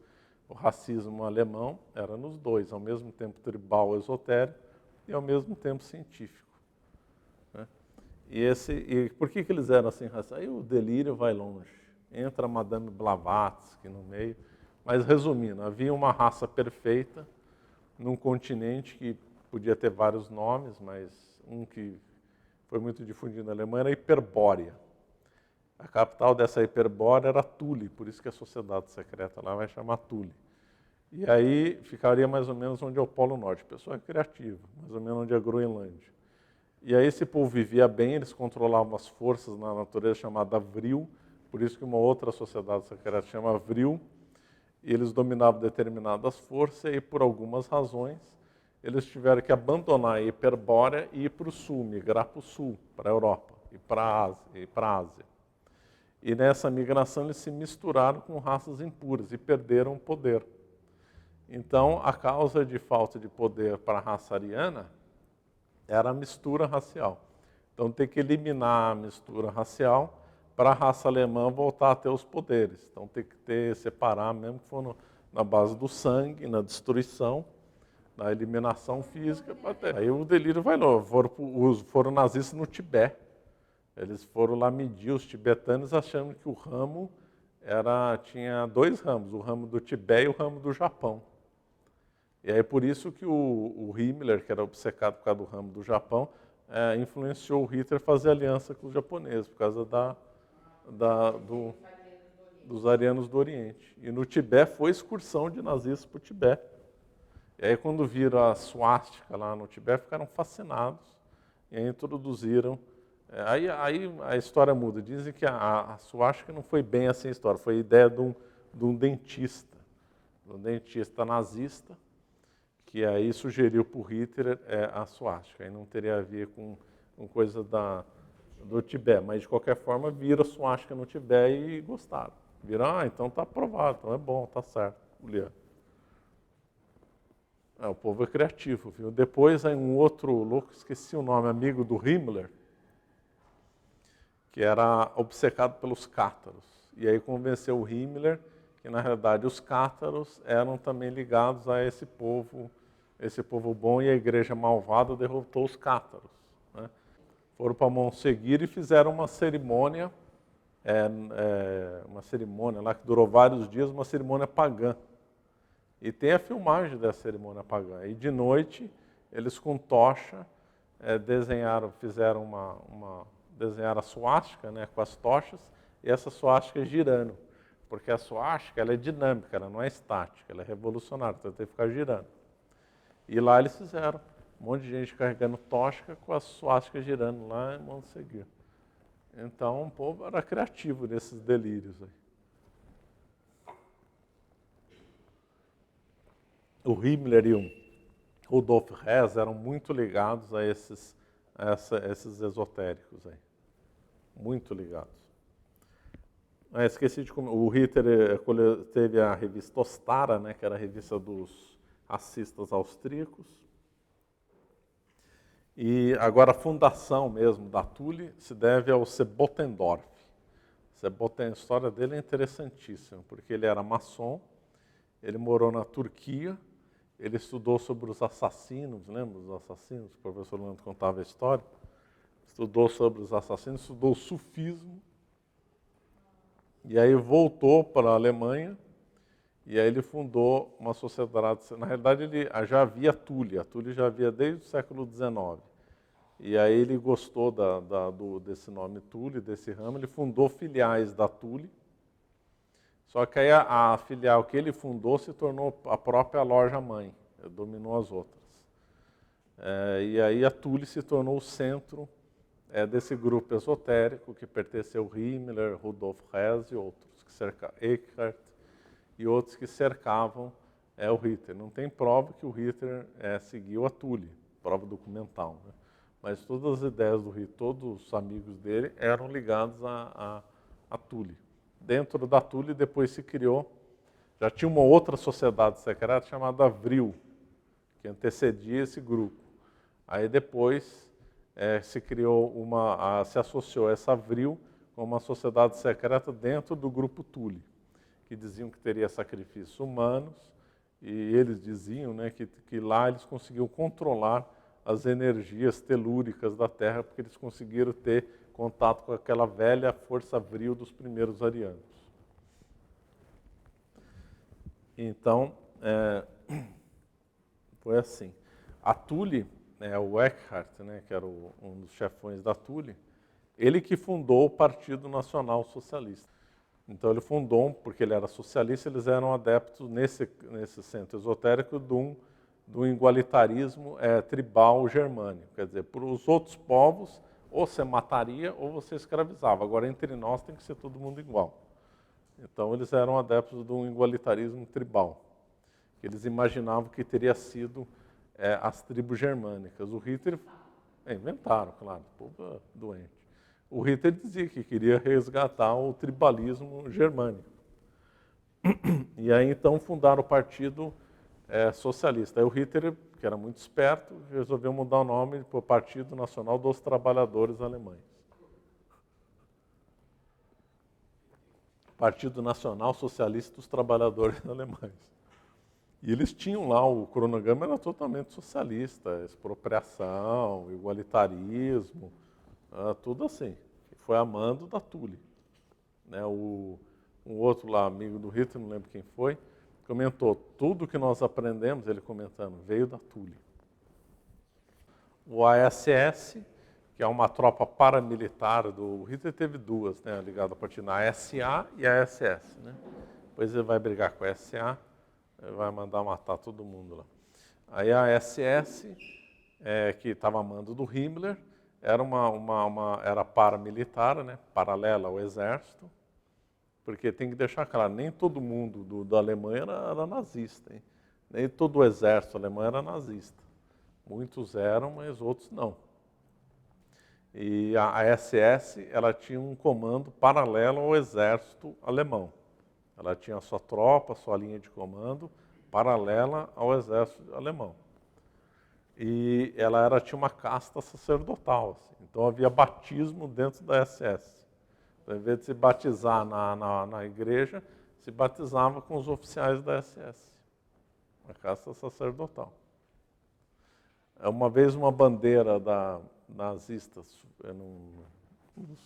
O racismo alemão era nos dois, ao mesmo tempo tribal, esotérico e ao mesmo tempo científico. Né? E por que eles eram assim racistas? Aí o delírio vai longe. Entra a Madame Blavatsky no meio. Mas, resumindo, havia uma raça perfeita num continente que podia ter vários nomes, mas um que foi muito difundido na Alemanha era a Hiperbórea. A capital dessa Hiperbórea era Thule, por isso que a sociedade secreta lá vai chamar Thule. E aí ficaria mais ou menos onde é o Polo Norte. O pessoal é criativo, mais ou menos onde é a Groenlândia. E aí esse povo vivia bem, eles controlavam as forças na natureza chamada Vril, por isso que uma outra sociedade secreta chama Vril. E eles dominavam determinadas forças e, por algumas razões, eles tiveram que abandonar a Hiperbórea e ir para o sul, migrar para o sul, para a Europa e para a Ásia. E nessa migração eles se misturaram com raças impuras e perderam o poder. Então, a causa de falta de poder para a raça ariana era a mistura racial. Então, tem que eliminar a mistura racial para a raça alemã voltar a ter os poderes. Então tem que separar, mesmo que for na base do sangue, na destruição, na eliminação física. Aí o delírio vai lá. Foram nazistas no Tibete. Eles foram lá medir os tibetanos achando que o ramo tinha dois ramos, o ramo do Tibete e o ramo do Japão. E aí por isso que o Himmler, que era obcecado por causa do ramo do Japão, influenciou o Hitler a fazer aliança com os japoneses, por causa dos arianos do Oriente. E no Tibete foi excursão de nazistas para o Tibete. E aí quando viram a suástica lá no Tibete, ficaram fascinados e aí introduziram. Aí a história muda. Dizem que a suástica não foi bem assim a história, foi a ideia de um dentista nazista, que aí sugeriu para o Hitler a suástica. Aí não teria a ver com coisa do Tibete, mas de qualquer forma viram a suástica no Tibete e gostaram. Viram, então está aprovado, então é bom, está certo. O povo é criativo, viu? Depois aí um outro louco, esqueci o nome, amigo do Himmler, que era obcecado pelos cátaros. E aí convenceu o Himmler que, na realidade, os cátaros eram também ligados a esse povo bom, e a igreja malvada derrotou os cátaros. Né? Foram para Monseguir e fizeram uma cerimônia lá que durou vários dias, uma cerimônia pagã. E tem a filmagem dessa cerimônia pagã. E de noite, eles com tocha desenharam a suástica, né, com as tochas, e essa suástica girando. Porque a suástica ela é dinâmica, ela não é estática, ela é revolucionária, então tem que ficar girando. E lá eles fizeram um monte de gente carregando tocha com a suástica girando lá em Monseguir. Então o povo era criativo nesses delírios aí. o Himmler e o Rudolf Hess eram muito ligados a esses esotéricos aí. Muito ligados. Esqueci de comentar, o Ritter teve a revista Ostara, né, que era a revista dos racistas austríacos. E agora a fundação mesmo da Thule se deve ao Sebottendorf. A história dele é interessantíssima, porque ele era maçom, ele morou na Turquia, ele estudou sobre os assassinos, lembra dos assassinos? O professor Lando contava a história. Estudou sobre os assassinos, estudou o sufismo, e aí voltou para a Alemanha, e aí ele fundou uma sociedade. Na realidade, ele já havia a Thule já havia desde o século XIX. E aí ele gostou desse nome Thule, desse ramo, ele fundou filiais da Thule, só que aí a filial que ele fundou se tornou a própria loja-mãe, dominou as outras. E aí a Thule se tornou o centro desse grupo esotérico que pertenceu ao Himmler, Rudolf Hess e outros, Eckhart e outros que cercavam o Ritter. Não tem prova que o Ritter seguiu a Thule, prova documental, né? Mas todas as ideias do Ritter, todos os amigos dele eram ligados a Thule. Dentro da Thule depois se criou, já tinha uma outra sociedade secreta chamada Vril, que antecedia esse grupo. Aí depois se criou se associou essa Vril com uma sociedade secreta dentro do grupo Thule, que diziam que teria sacrifícios humanos, e eles diziam, né, que lá eles conseguiam controlar as energias telúricas da Terra, porque eles conseguiram ter contato com aquela velha força Vril dos primeiros arianos. Então, foi assim. A Thule, o Eckhart, né, que era um dos chefões da Thule, ele que fundou o Partido Nacional Socialista. Então ele fundou, porque ele era socialista, eles eram adeptos nesse centro esotérico do igualitarismo tribal germânico. Quer dizer, para os outros povos, ou você mataria ou você escravizava. Agora, entre nós, tem que ser todo mundo igual. Então eles eram adeptos de um igualitarismo tribal. Eles imaginavam que teria sido as tribos germânicas. O Hitler... inventaram, claro, o povo doente. O Hitler dizia que queria resgatar o tribalismo germânico. E aí, então, fundaram o Partido Socialista. Aí o Hitler, que era muito esperto, resolveu mudar o nome para o Partido Nacional dos Trabalhadores Alemães. Partido Nacional Socialista dos Trabalhadores Alemães. E eles tinham lá, o cronograma era totalmente socialista, expropriação, igualitarismo, tudo assim. Foi a mando da Thule. Né, um outro lá, amigo do Hitler, não lembro quem foi, comentou, tudo que nós aprendemos, ele comentando, veio da Thule. O ASS, que é uma tropa paramilitar do Hitler, teve duas, né, ligada a partir da SA e a SS. Né? Depois ele vai brigar com a SA, vai mandar matar todo mundo lá. Aí a SS, que estava a mando do Himmler, era paramilitar, né, paralela ao exército, porque tem que deixar claro, nem todo mundo da Alemanha era nazista, hein? Nem todo o exército alemão era nazista. Muitos eram, mas outros não. E a SS, ela tinha um comando paralelo ao exército alemão. Ela tinha a sua tropa, sua linha de comando, paralela ao exército alemão. E ela tinha uma casta sacerdotal. Assim. Então havia batismo dentro da SS. Então, em vez de se batizar na igreja, se batizava com os oficiais da SS. Uma casta sacerdotal. Uma vez uma bandeira da nazistas,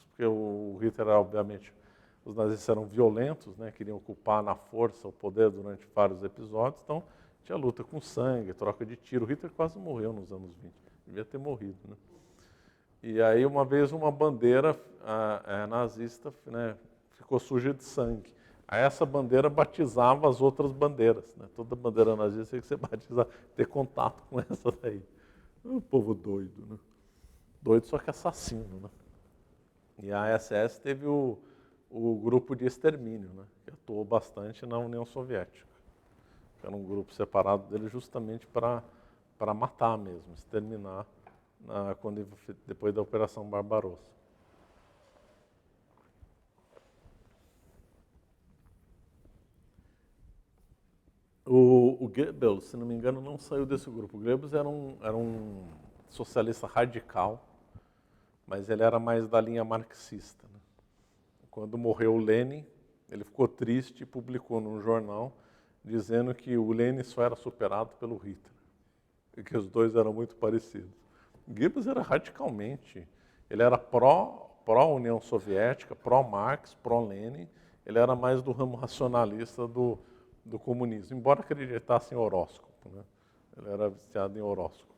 porque o Hitler, obviamente, os nazistas eram violentos, né, queriam ocupar na força o poder durante vários episódios, então tinha luta com sangue, troca de tiro. O Hitler quase morreu nos anos 20, devia ter morrido. Né? E aí uma vez uma bandeira nazista, né, ficou suja de sangue. Aí essa bandeira batizava as outras bandeiras. Né? Toda bandeira nazista tem que ser batizada, ter contato com essa daí. Um povo doido, né? Doido, só que assassino, né? E a SS teve o grupo de extermínio, né? Que atuou bastante na União Soviética. que era um grupo separado dele justamente para matar mesmo, exterminar, depois da Operação Barbarossa. O Goebbels, se não me engano, não saiu desse grupo. O Goebbels era um socialista radical, mas ele era mais da linha marxista, né? Quando morreu o Lenin, ele ficou triste e publicou num jornal dizendo que o Lenin só era superado pelo Hitler, e que os dois eram muito parecidos. O Goebbels era radicalmente, ele era pró-União Soviética, pró-Marx, pró-Lenin, ele era mais do ramo racionalista do comunismo, embora acreditasse em horóscopo, né? Ele era viciado em horóscopo.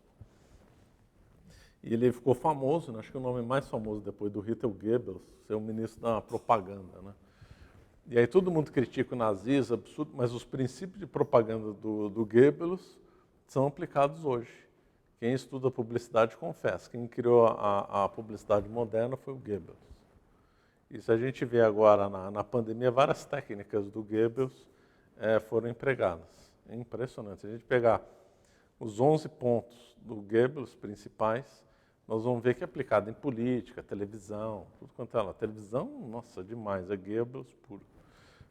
E ele ficou famoso, né? Acho que o nome mais famoso depois do Hitler é o Goebbels, ser o ministro da propaganda, né? E aí todo mundo critica o nazismo, absurdo, mas os princípios de propaganda do Goebbels são aplicados hoje. Quem estuda publicidade confessa, quem criou a publicidade moderna foi o Goebbels. E se a gente vê agora na pandemia, várias técnicas do Goebbels foram empregadas. É impressionante. Se a gente pegar os 11 pontos do Goebbels principais, nós vamos ver que é aplicado em política, televisão, tudo quanto é lá. Televisão, nossa, demais, é Goebbels puro.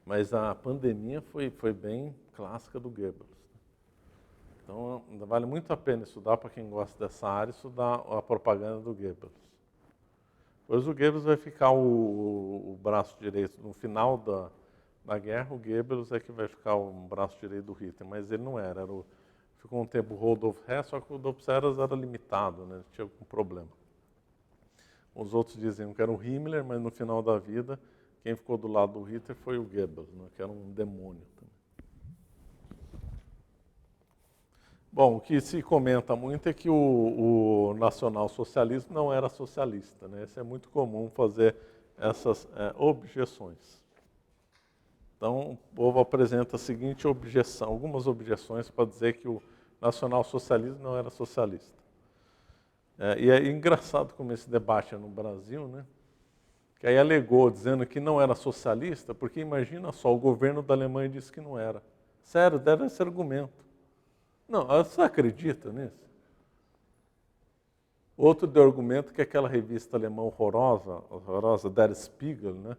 Mas a pandemia foi bem clássica do Goebbels. Então, vale muito a pena estudar, para quem gosta dessa área, estudar a propaganda do Goebbels. Pois o Goebbels vai ficar o braço direito no final da guerra, o Goebbels é que vai ficar o braço direito do Hitler, mas ele não era. Ficou um tempo o Rudolf Hess, só que o Rudolf Hess era limitado, né? Tinha algum problema. Os outros diziam que era o Himmler, mas no final da vida, quem ficou do lado do Hitler foi o Goebbels, né? Que era um demônio também. Bom, o que se comenta muito é que o nacionalsocialismo não era socialista, né? Isso é muito comum fazer essas objeções. Então, o povo apresenta a seguinte objeção, algumas objeções para dizer que o nacionalsocialismo não era socialista. E é engraçado como esse debate é no Brasil, né? Que aí alegou dizendo que não era socialista, porque imagina só, o governo da Alemanha disse que não era. Sério, deram esse argumento. Não, você acredita nisso? Outro deu argumento que aquela revista alemã horrorosa, Der Spiegel, né?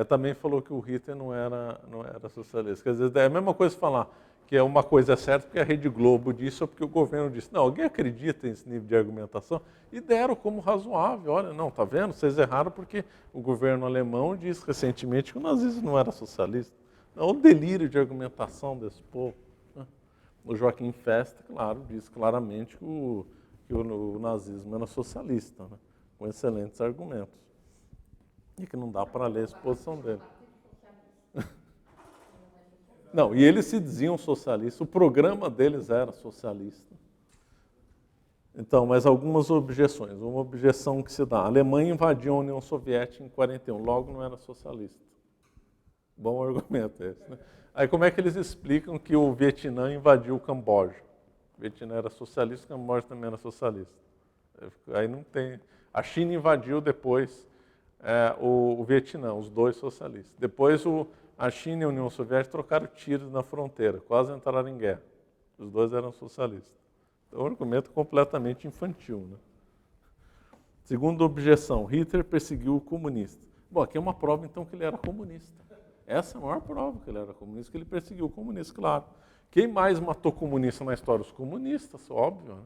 Também falou que o Hitler não era socialista. Quer dizer, é a mesma coisa falar que uma coisa é certa porque a Rede Globo disse ou porque o governo disse. Não, alguém acredita nesse nível de argumentação? E deram como razoável. Olha, não, tá vendo? Vocês erraram porque o governo alemão disse recentemente que o nazismo não era socialista. Olha o delírio de argumentação desse povo. O Joaquim Festa, claro, disse claramente que o nazismo era socialista, né? Com excelentes argumentos. E que não dá para ler a exposição dele. Não, e eles se diziam socialistas, o programa deles era socialista. Então, mas algumas objeções. Uma objeção que se dá: a Alemanha invadiu a União Soviética em 1941, logo não era socialista. Bom argumento esse, né? Aí como é que eles explicam que o Vietnã invadiu o Camboja? O Vietnã era socialista, o Camboja também era socialista. Aí não tem. A China invadiu depois o Vietnã, os dois socialistas. Depois a China e a União Soviética trocaram tiros na fronteira, quase entraram em guerra. Os dois eram socialistas. Então, é um argumento completamente infantil, né? Segunda objeção: Hitler perseguiu o comunista. Bom, aqui é uma prova então que ele era comunista. Essa é a maior prova que ele era comunista, que ele perseguiu o comunista, claro. Quem mais matou comunista na história? Os comunistas, óbvio, né?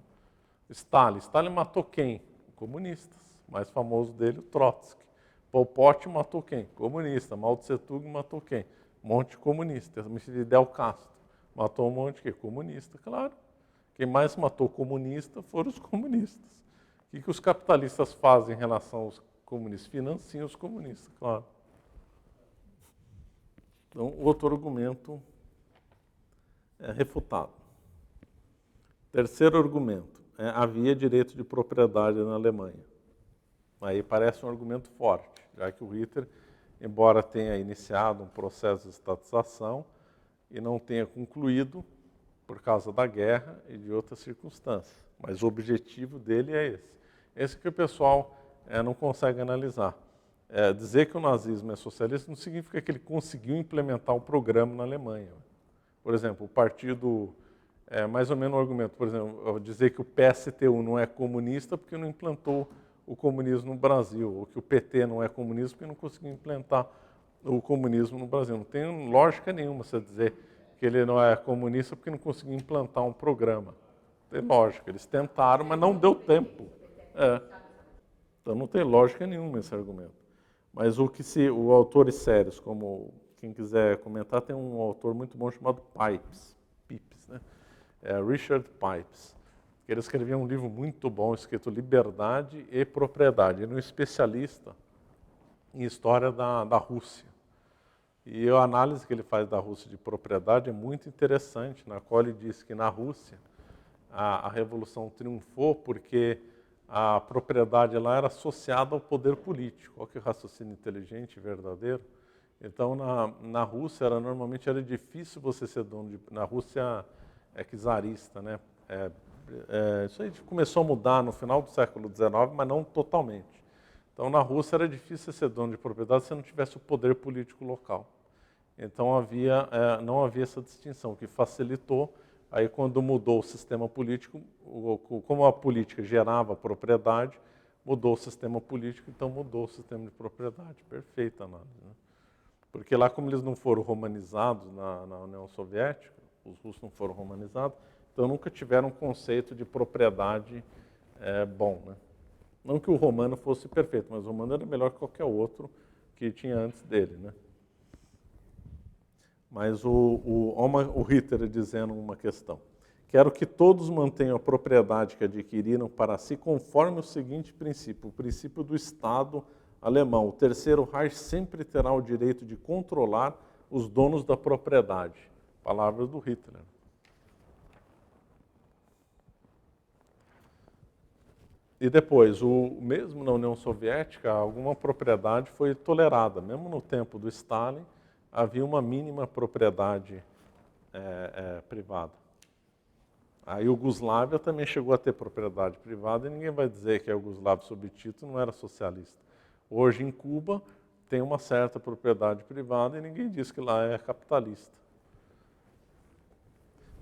Stalin matou quem? Comunistas. O mais famoso dele, o Trotsky. Pol Pot matou quem? Comunista. Mao Tse Tung matou quem? Um monte de comunista. Fidel Castro matou um monte de quê? Comunista, claro. Quem mais matou comunista foram os comunistas. O que os capitalistas fazem em relação aos comunistas? Financiam os comunistas, claro. Então, outro argumento é refutado. Terceiro argumento: havia direito de propriedade na Alemanha. Aí parece um argumento forte, já que o Hitler, embora tenha iniciado um processo de estatização e não tenha concluído por causa da guerra e de outras circunstâncias. Mas o objetivo dele é esse. Esse que o pessoal não consegue analisar. Dizer que o nazismo é socialista não significa que ele conseguiu implementar o programa na Alemanha. Por exemplo, o partido, mais ou menos um argumento, por exemplo, dizer que o PSTU não é comunista porque não implantou o comunismo no Brasil, ou que o PT não é comunista porque não conseguiu implantar o comunismo no Brasil. Não tem lógica nenhuma você dizer que ele não é comunista porque não conseguiu implantar um programa. Tem lógica, eles tentaram, mas não deu tempo. Então não tem lógica nenhuma esse argumento. Mas os autores sérios, como quem quiser comentar, tem um autor muito bom chamado Pipes, né? Richard Pipes. Ele escreveu um livro muito bom, escrito Liberdade e Propriedade. Ele é um especialista em história da Rússia. E a análise que ele faz da Rússia de propriedade é muito interessante, na qual ele diz que na Rússia a Revolução triunfou porque a propriedade lá era associada ao poder político. Olha que raciocínio inteligente e verdadeiro. Então, na Rússia, normalmente era difícil você ser dono na Rússia czarista, né? Isso aí começou a mudar no final do século XIX, mas não totalmente. Então, na Rússia era difícil ser dono de propriedade se não tivesse o poder político local. Então, não havia essa distinção, o que facilitou. Aí, quando mudou o sistema político, como a política gerava propriedade, mudou o sistema político, então mudou o sistema de propriedade. Perfeita análise, né? Porque lá, como eles não foram romanizados na União Soviética, os russos não foram romanizados, então nunca tiveram um conceito de propriedade bom, né? Não que o romano fosse perfeito, mas o romano era melhor que qualquer outro que tinha antes dele, né? Mas o Hitler dizendo uma questão. Quero que todos mantenham a propriedade que adquiriram para si conforme o seguinte princípio, o princípio do Estado alemão. O terceiro Reich sempre terá o direito de controlar os donos da propriedade. Palavras do Hitler. E depois, mesmo na União Soviética, alguma propriedade foi tolerada. Mesmo no tempo do Stalin, havia uma mínima propriedade privada. A Iugoslávia também chegou a ter propriedade privada e ninguém vai dizer que a Iugoslávia sob Tito não era socialista. Hoje, em Cuba, tem uma certa propriedade privada e ninguém diz que lá é capitalista.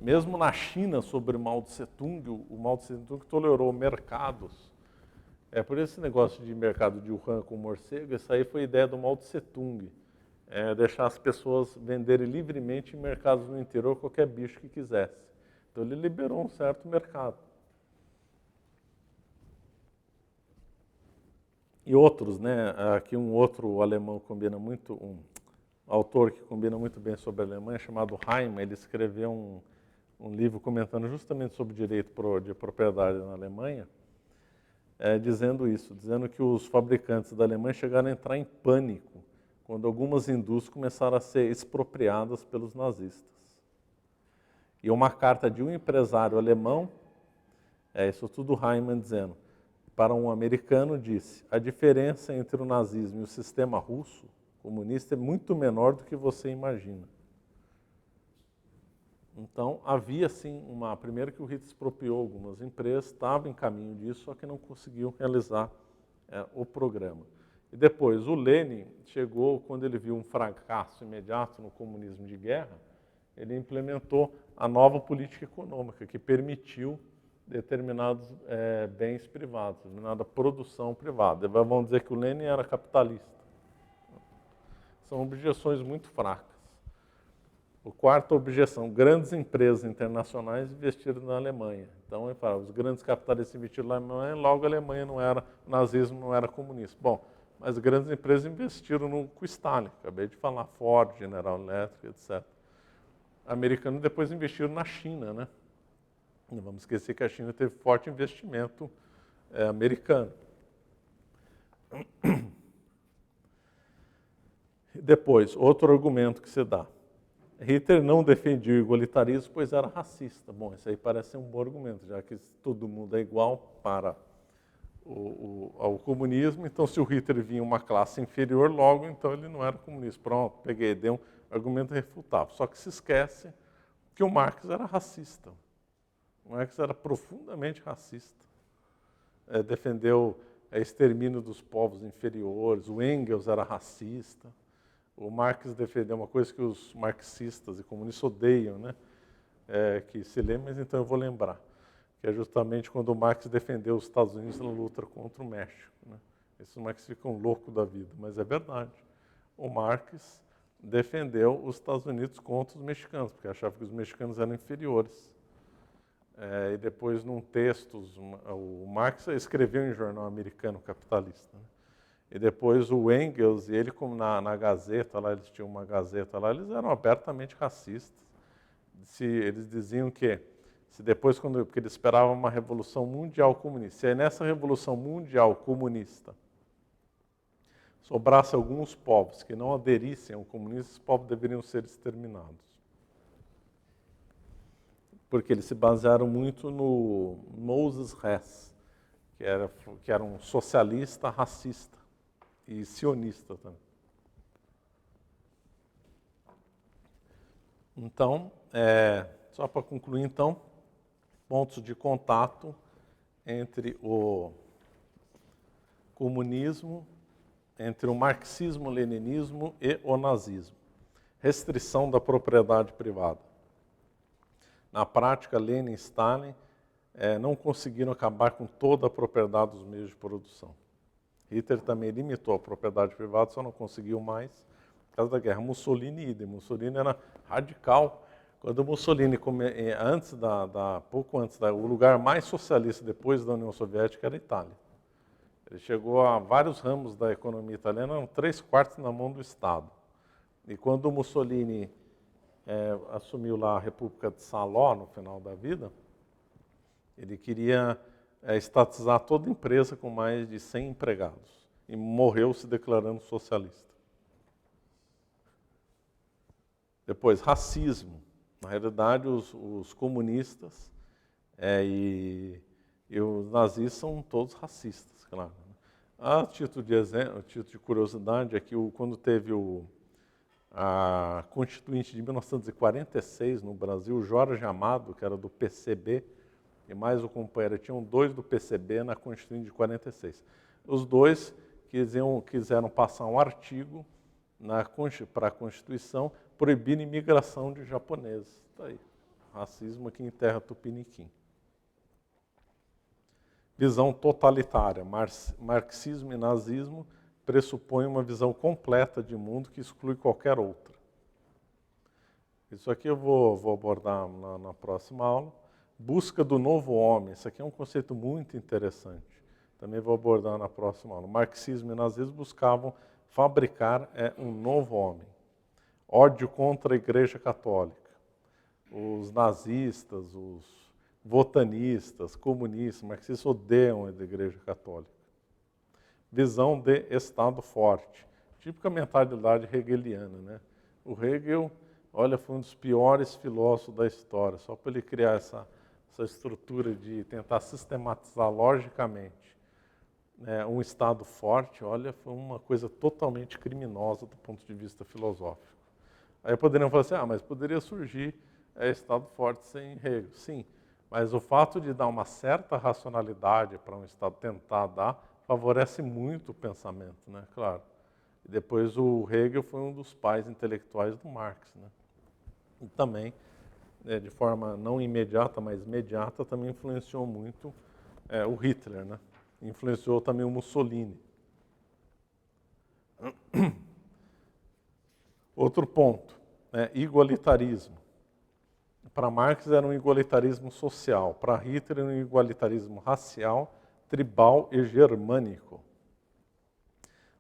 Mesmo na China, sobre Mao Tse-tung, o Mao Tse-tung tolerou mercados. Por esse negócio de mercado de Wuhan com morcego, isso aí foi ideia do Mao Tse-tung. Deixar as pessoas venderem livremente em mercados no interior qualquer bicho que quisesse. Então ele liberou um certo mercado. E outros, né? Aqui um outro alemão combina muito, um autor que combina muito bem sobre a Alemanha, chamado Heimann, ele escreveu um livro comentando justamente sobre direito de propriedade na Alemanha, dizendo isso, dizendo que os fabricantes da Alemanha chegaram a entrar em pânico quando algumas indústrias começaram a ser expropriadas pelos nazistas. E uma carta de um empresário alemão, isso tudo Heimann dizendo, para um americano disse, a diferença entre o nazismo e o sistema russo comunista é muito menor do que você imagina. Então, havia sim primeiro que o Hitler expropriou algumas empresas, estava em caminho disso, só que não conseguiu realizar o programa. E depois, o Lenin chegou, quando ele viu um fracasso imediato no comunismo de guerra, ele implementou a nova política econômica, que permitiu determinados bens privados, determinada produção privada. Vamos dizer que o Lenin era capitalista. São objeções muito fracas. A quarta objeção, grandes empresas internacionais investiram na Alemanha. Então, ele fala, os grandes capitalistas investiram na Alemanha, logo a Alemanha não era, o nazismo não era comunista. Bom, mas grandes empresas investiram com o Stalin, acabei de falar, Ford, General Electric, etc. Americanos depois investiram na China, né? Não vamos esquecer que a China teve forte investimento americano. Depois, outro argumento que se dá. Hitler não defendia o igualitarismo, pois era racista. Bom, isso aí parece ser um bom argumento, já que todo mundo é igual para ao comunismo. Então, se o Hitler vinha uma classe inferior, logo, então ele não era comunista. Pronto, peguei, dei um argumento refutável. Só que se esquece que o Marx era racista. O Marx era profundamente racista. Defendeu extermínio dos povos inferiores. O Engels era racista. o Marx defendeu uma coisa que os marxistas e comunistas odeiam, né? Que se lê, mas então eu vou lembrar, que é justamente quando o Marx defendeu os Estados Unidos na luta contra o México, né? Esses marxistas ficam loucos da vida, mas é verdade. O Marx defendeu os Estados Unidos contra os mexicanos, porque achava que os mexicanos eram inferiores. E depois, num texto, o Marx escreveu em jornal americano capitalista, né? E depois o Engels e ele, como na Gazeta, lá eles tinham uma Gazeta lá, eles eram abertamente racistas. Eles diziam que, se depois, porque eles esperavam uma revolução mundial comunista, se aí nessa revolução mundial comunista sobrasse alguns povos que não aderissem ao comunismo, esses povos deveriam ser exterminados. Porque eles se basearam muito no Moses Hess, que era um socialista racista e sionista também. Então, só para concluir, então, pontos de contato entre o comunismo, entre o marxismo-leninismo e o nazismo. Restrição da propriedade privada. Na prática, Lenin e Stalin não conseguiram acabar com toda a propriedade dos meios de produção. Hitler também limitou a propriedade privada, só não conseguiu mais por causa da guerra. Mussolini, Mussolini era radical. Quando Mussolini, pouco antes, o lugar mais socialista depois da União Soviética era a Itália. Ele chegou a vários ramos da economia italiana, eram 3/4 na mão do Estado. E quando Mussolini assumiu lá a República de Salò, no final da vida, ele queria estatizar toda empresa com mais de 100 empregados. E morreu se declarando socialista. Depois, racismo. Na realidade, os comunistas e os nazistas são todos racistas, claro. A título de curiosidade, é que quando teve a Constituinte de 1946 no Brasil, Jorge Amado, que era do PCB, e mais o companheiro, tinham 2 do PCB na Constituinte de 46. Os 2 quiseram passar um artigo para a Constituição proibindo imigração de japoneses. Está aí, racismo aqui em terra tupiniquim. Visão totalitária. Marxismo e nazismo pressupõem uma visão completa de mundo que exclui qualquer outra. Isso aqui eu vou abordar na próxima aula. Busca do novo homem. Isso aqui é um conceito muito interessante. Também vou abordar na próxima aula. Marxismo e nazismo buscavam fabricar um novo homem. Ódio contra a Igreja Católica. Os nazistas, os votanistas, comunistas, marxistas odeiam a Igreja Católica. Visão de Estado forte. Típica mentalidade hegeliana, né? O Hegel, olha, foi um dos piores filósofos da história, só para ele criar essa estrutura de tentar sistematizar logicamente um Estado forte, olha, foi uma coisa totalmente criminosa do ponto de vista filosófico. Aí poderiam falar assim, mas poderia surgir Estado forte sem Hegel. Sim, mas o fato de dar uma certa racionalidade para um Estado tentar dar, favorece muito o pensamento, né? Claro. E depois o Hegel foi um dos pais intelectuais do Marx, né? E também, de forma não imediata, mas imediata, também influenciou muito o Hitler, né? Influenciou também o Mussolini. Outro ponto, igualitarismo. Para Marx era um igualitarismo social, para Hitler era um igualitarismo racial, tribal e germânico.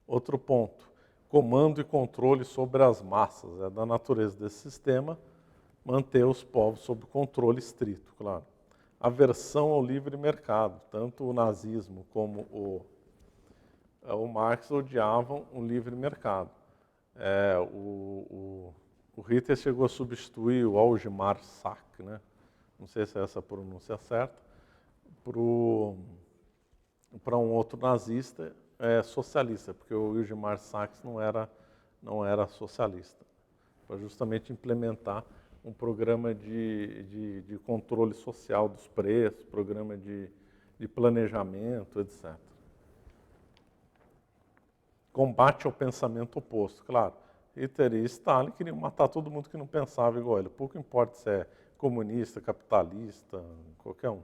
Outro ponto, comando e controle sobre as massas. É da natureza desse sistema manter os povos sob controle estrito, claro. Aversão ao livre mercado. Tanto o nazismo como o Marx odiavam o livre mercado. O Hitler chegou a substituir o Algemar Sack, né? Não sei se é essa a pronúncia certa, para um outro nazista socialista, porque o Algemar Sachs não era socialista, para justamente implementar um programa de controle social dos preços, programa de planejamento, etc. Combate ao pensamento oposto, claro. Hitler e Stalin queriam matar todo mundo que não pensava igual ele. Pouco importa se é comunista, capitalista, qualquer um.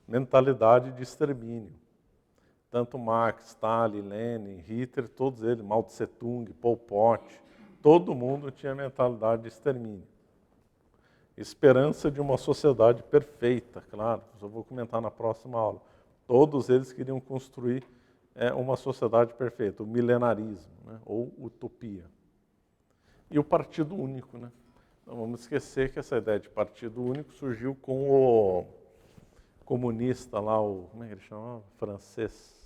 Mentalidade de extermínio. Tanto Marx, Stalin, Lenin, Hitler, todos eles, Mao Tse Tung, Pol Pot, todo mundo tinha mentalidade de extermínio. Esperança de uma sociedade perfeita, claro, eu vou comentar na próxima aula. Todos eles queriam construir uma sociedade perfeita, o milenarismo, né, ou utopia. E o partido único, né? Não vamos esquecer que essa ideia de partido único surgiu com o comunista lá, como é que ele chamava? Francês.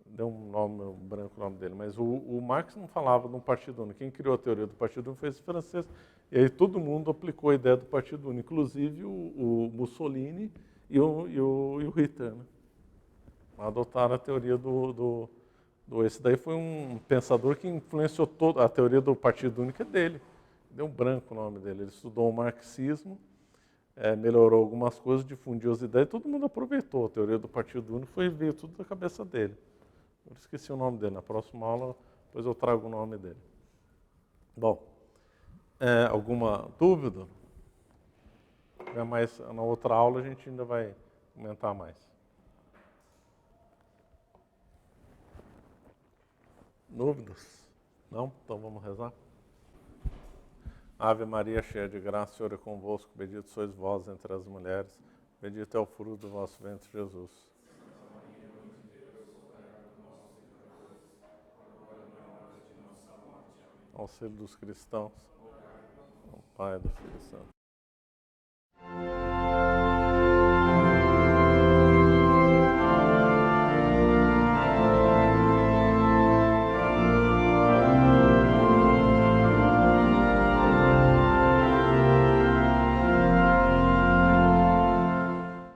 Deu um nome branco o nome dele, mas o Marx não falava de um partido único. Quem criou a teoria do partido único foi esse francês. E aí todo mundo aplicou a ideia do partido único, inclusive o Mussolini e o Hitler, né? Adotaram a teoria esse daí foi um pensador que influenciou toda a teoria do partido único é dele. Deu um branco o nome dele. Ele estudou o marxismo, melhorou algumas coisas, difundiu as ideias, todo mundo aproveitou a teoria do partido único, veio tudo da cabeça dele. Eu esqueci o nome dele, na próxima aula depois eu trago o nome dele. Bom, alguma dúvida? Mas na outra aula a gente ainda vai comentar mais. Dúvidas? Não? Então vamos rezar? Ave Maria, cheia de graça, o Senhor é convosco, bendito sois vós entre as mulheres, bendito é o fruto do vosso ventre, Jesus. Auxílio dos cristãos, ao Pai do Filho Santo.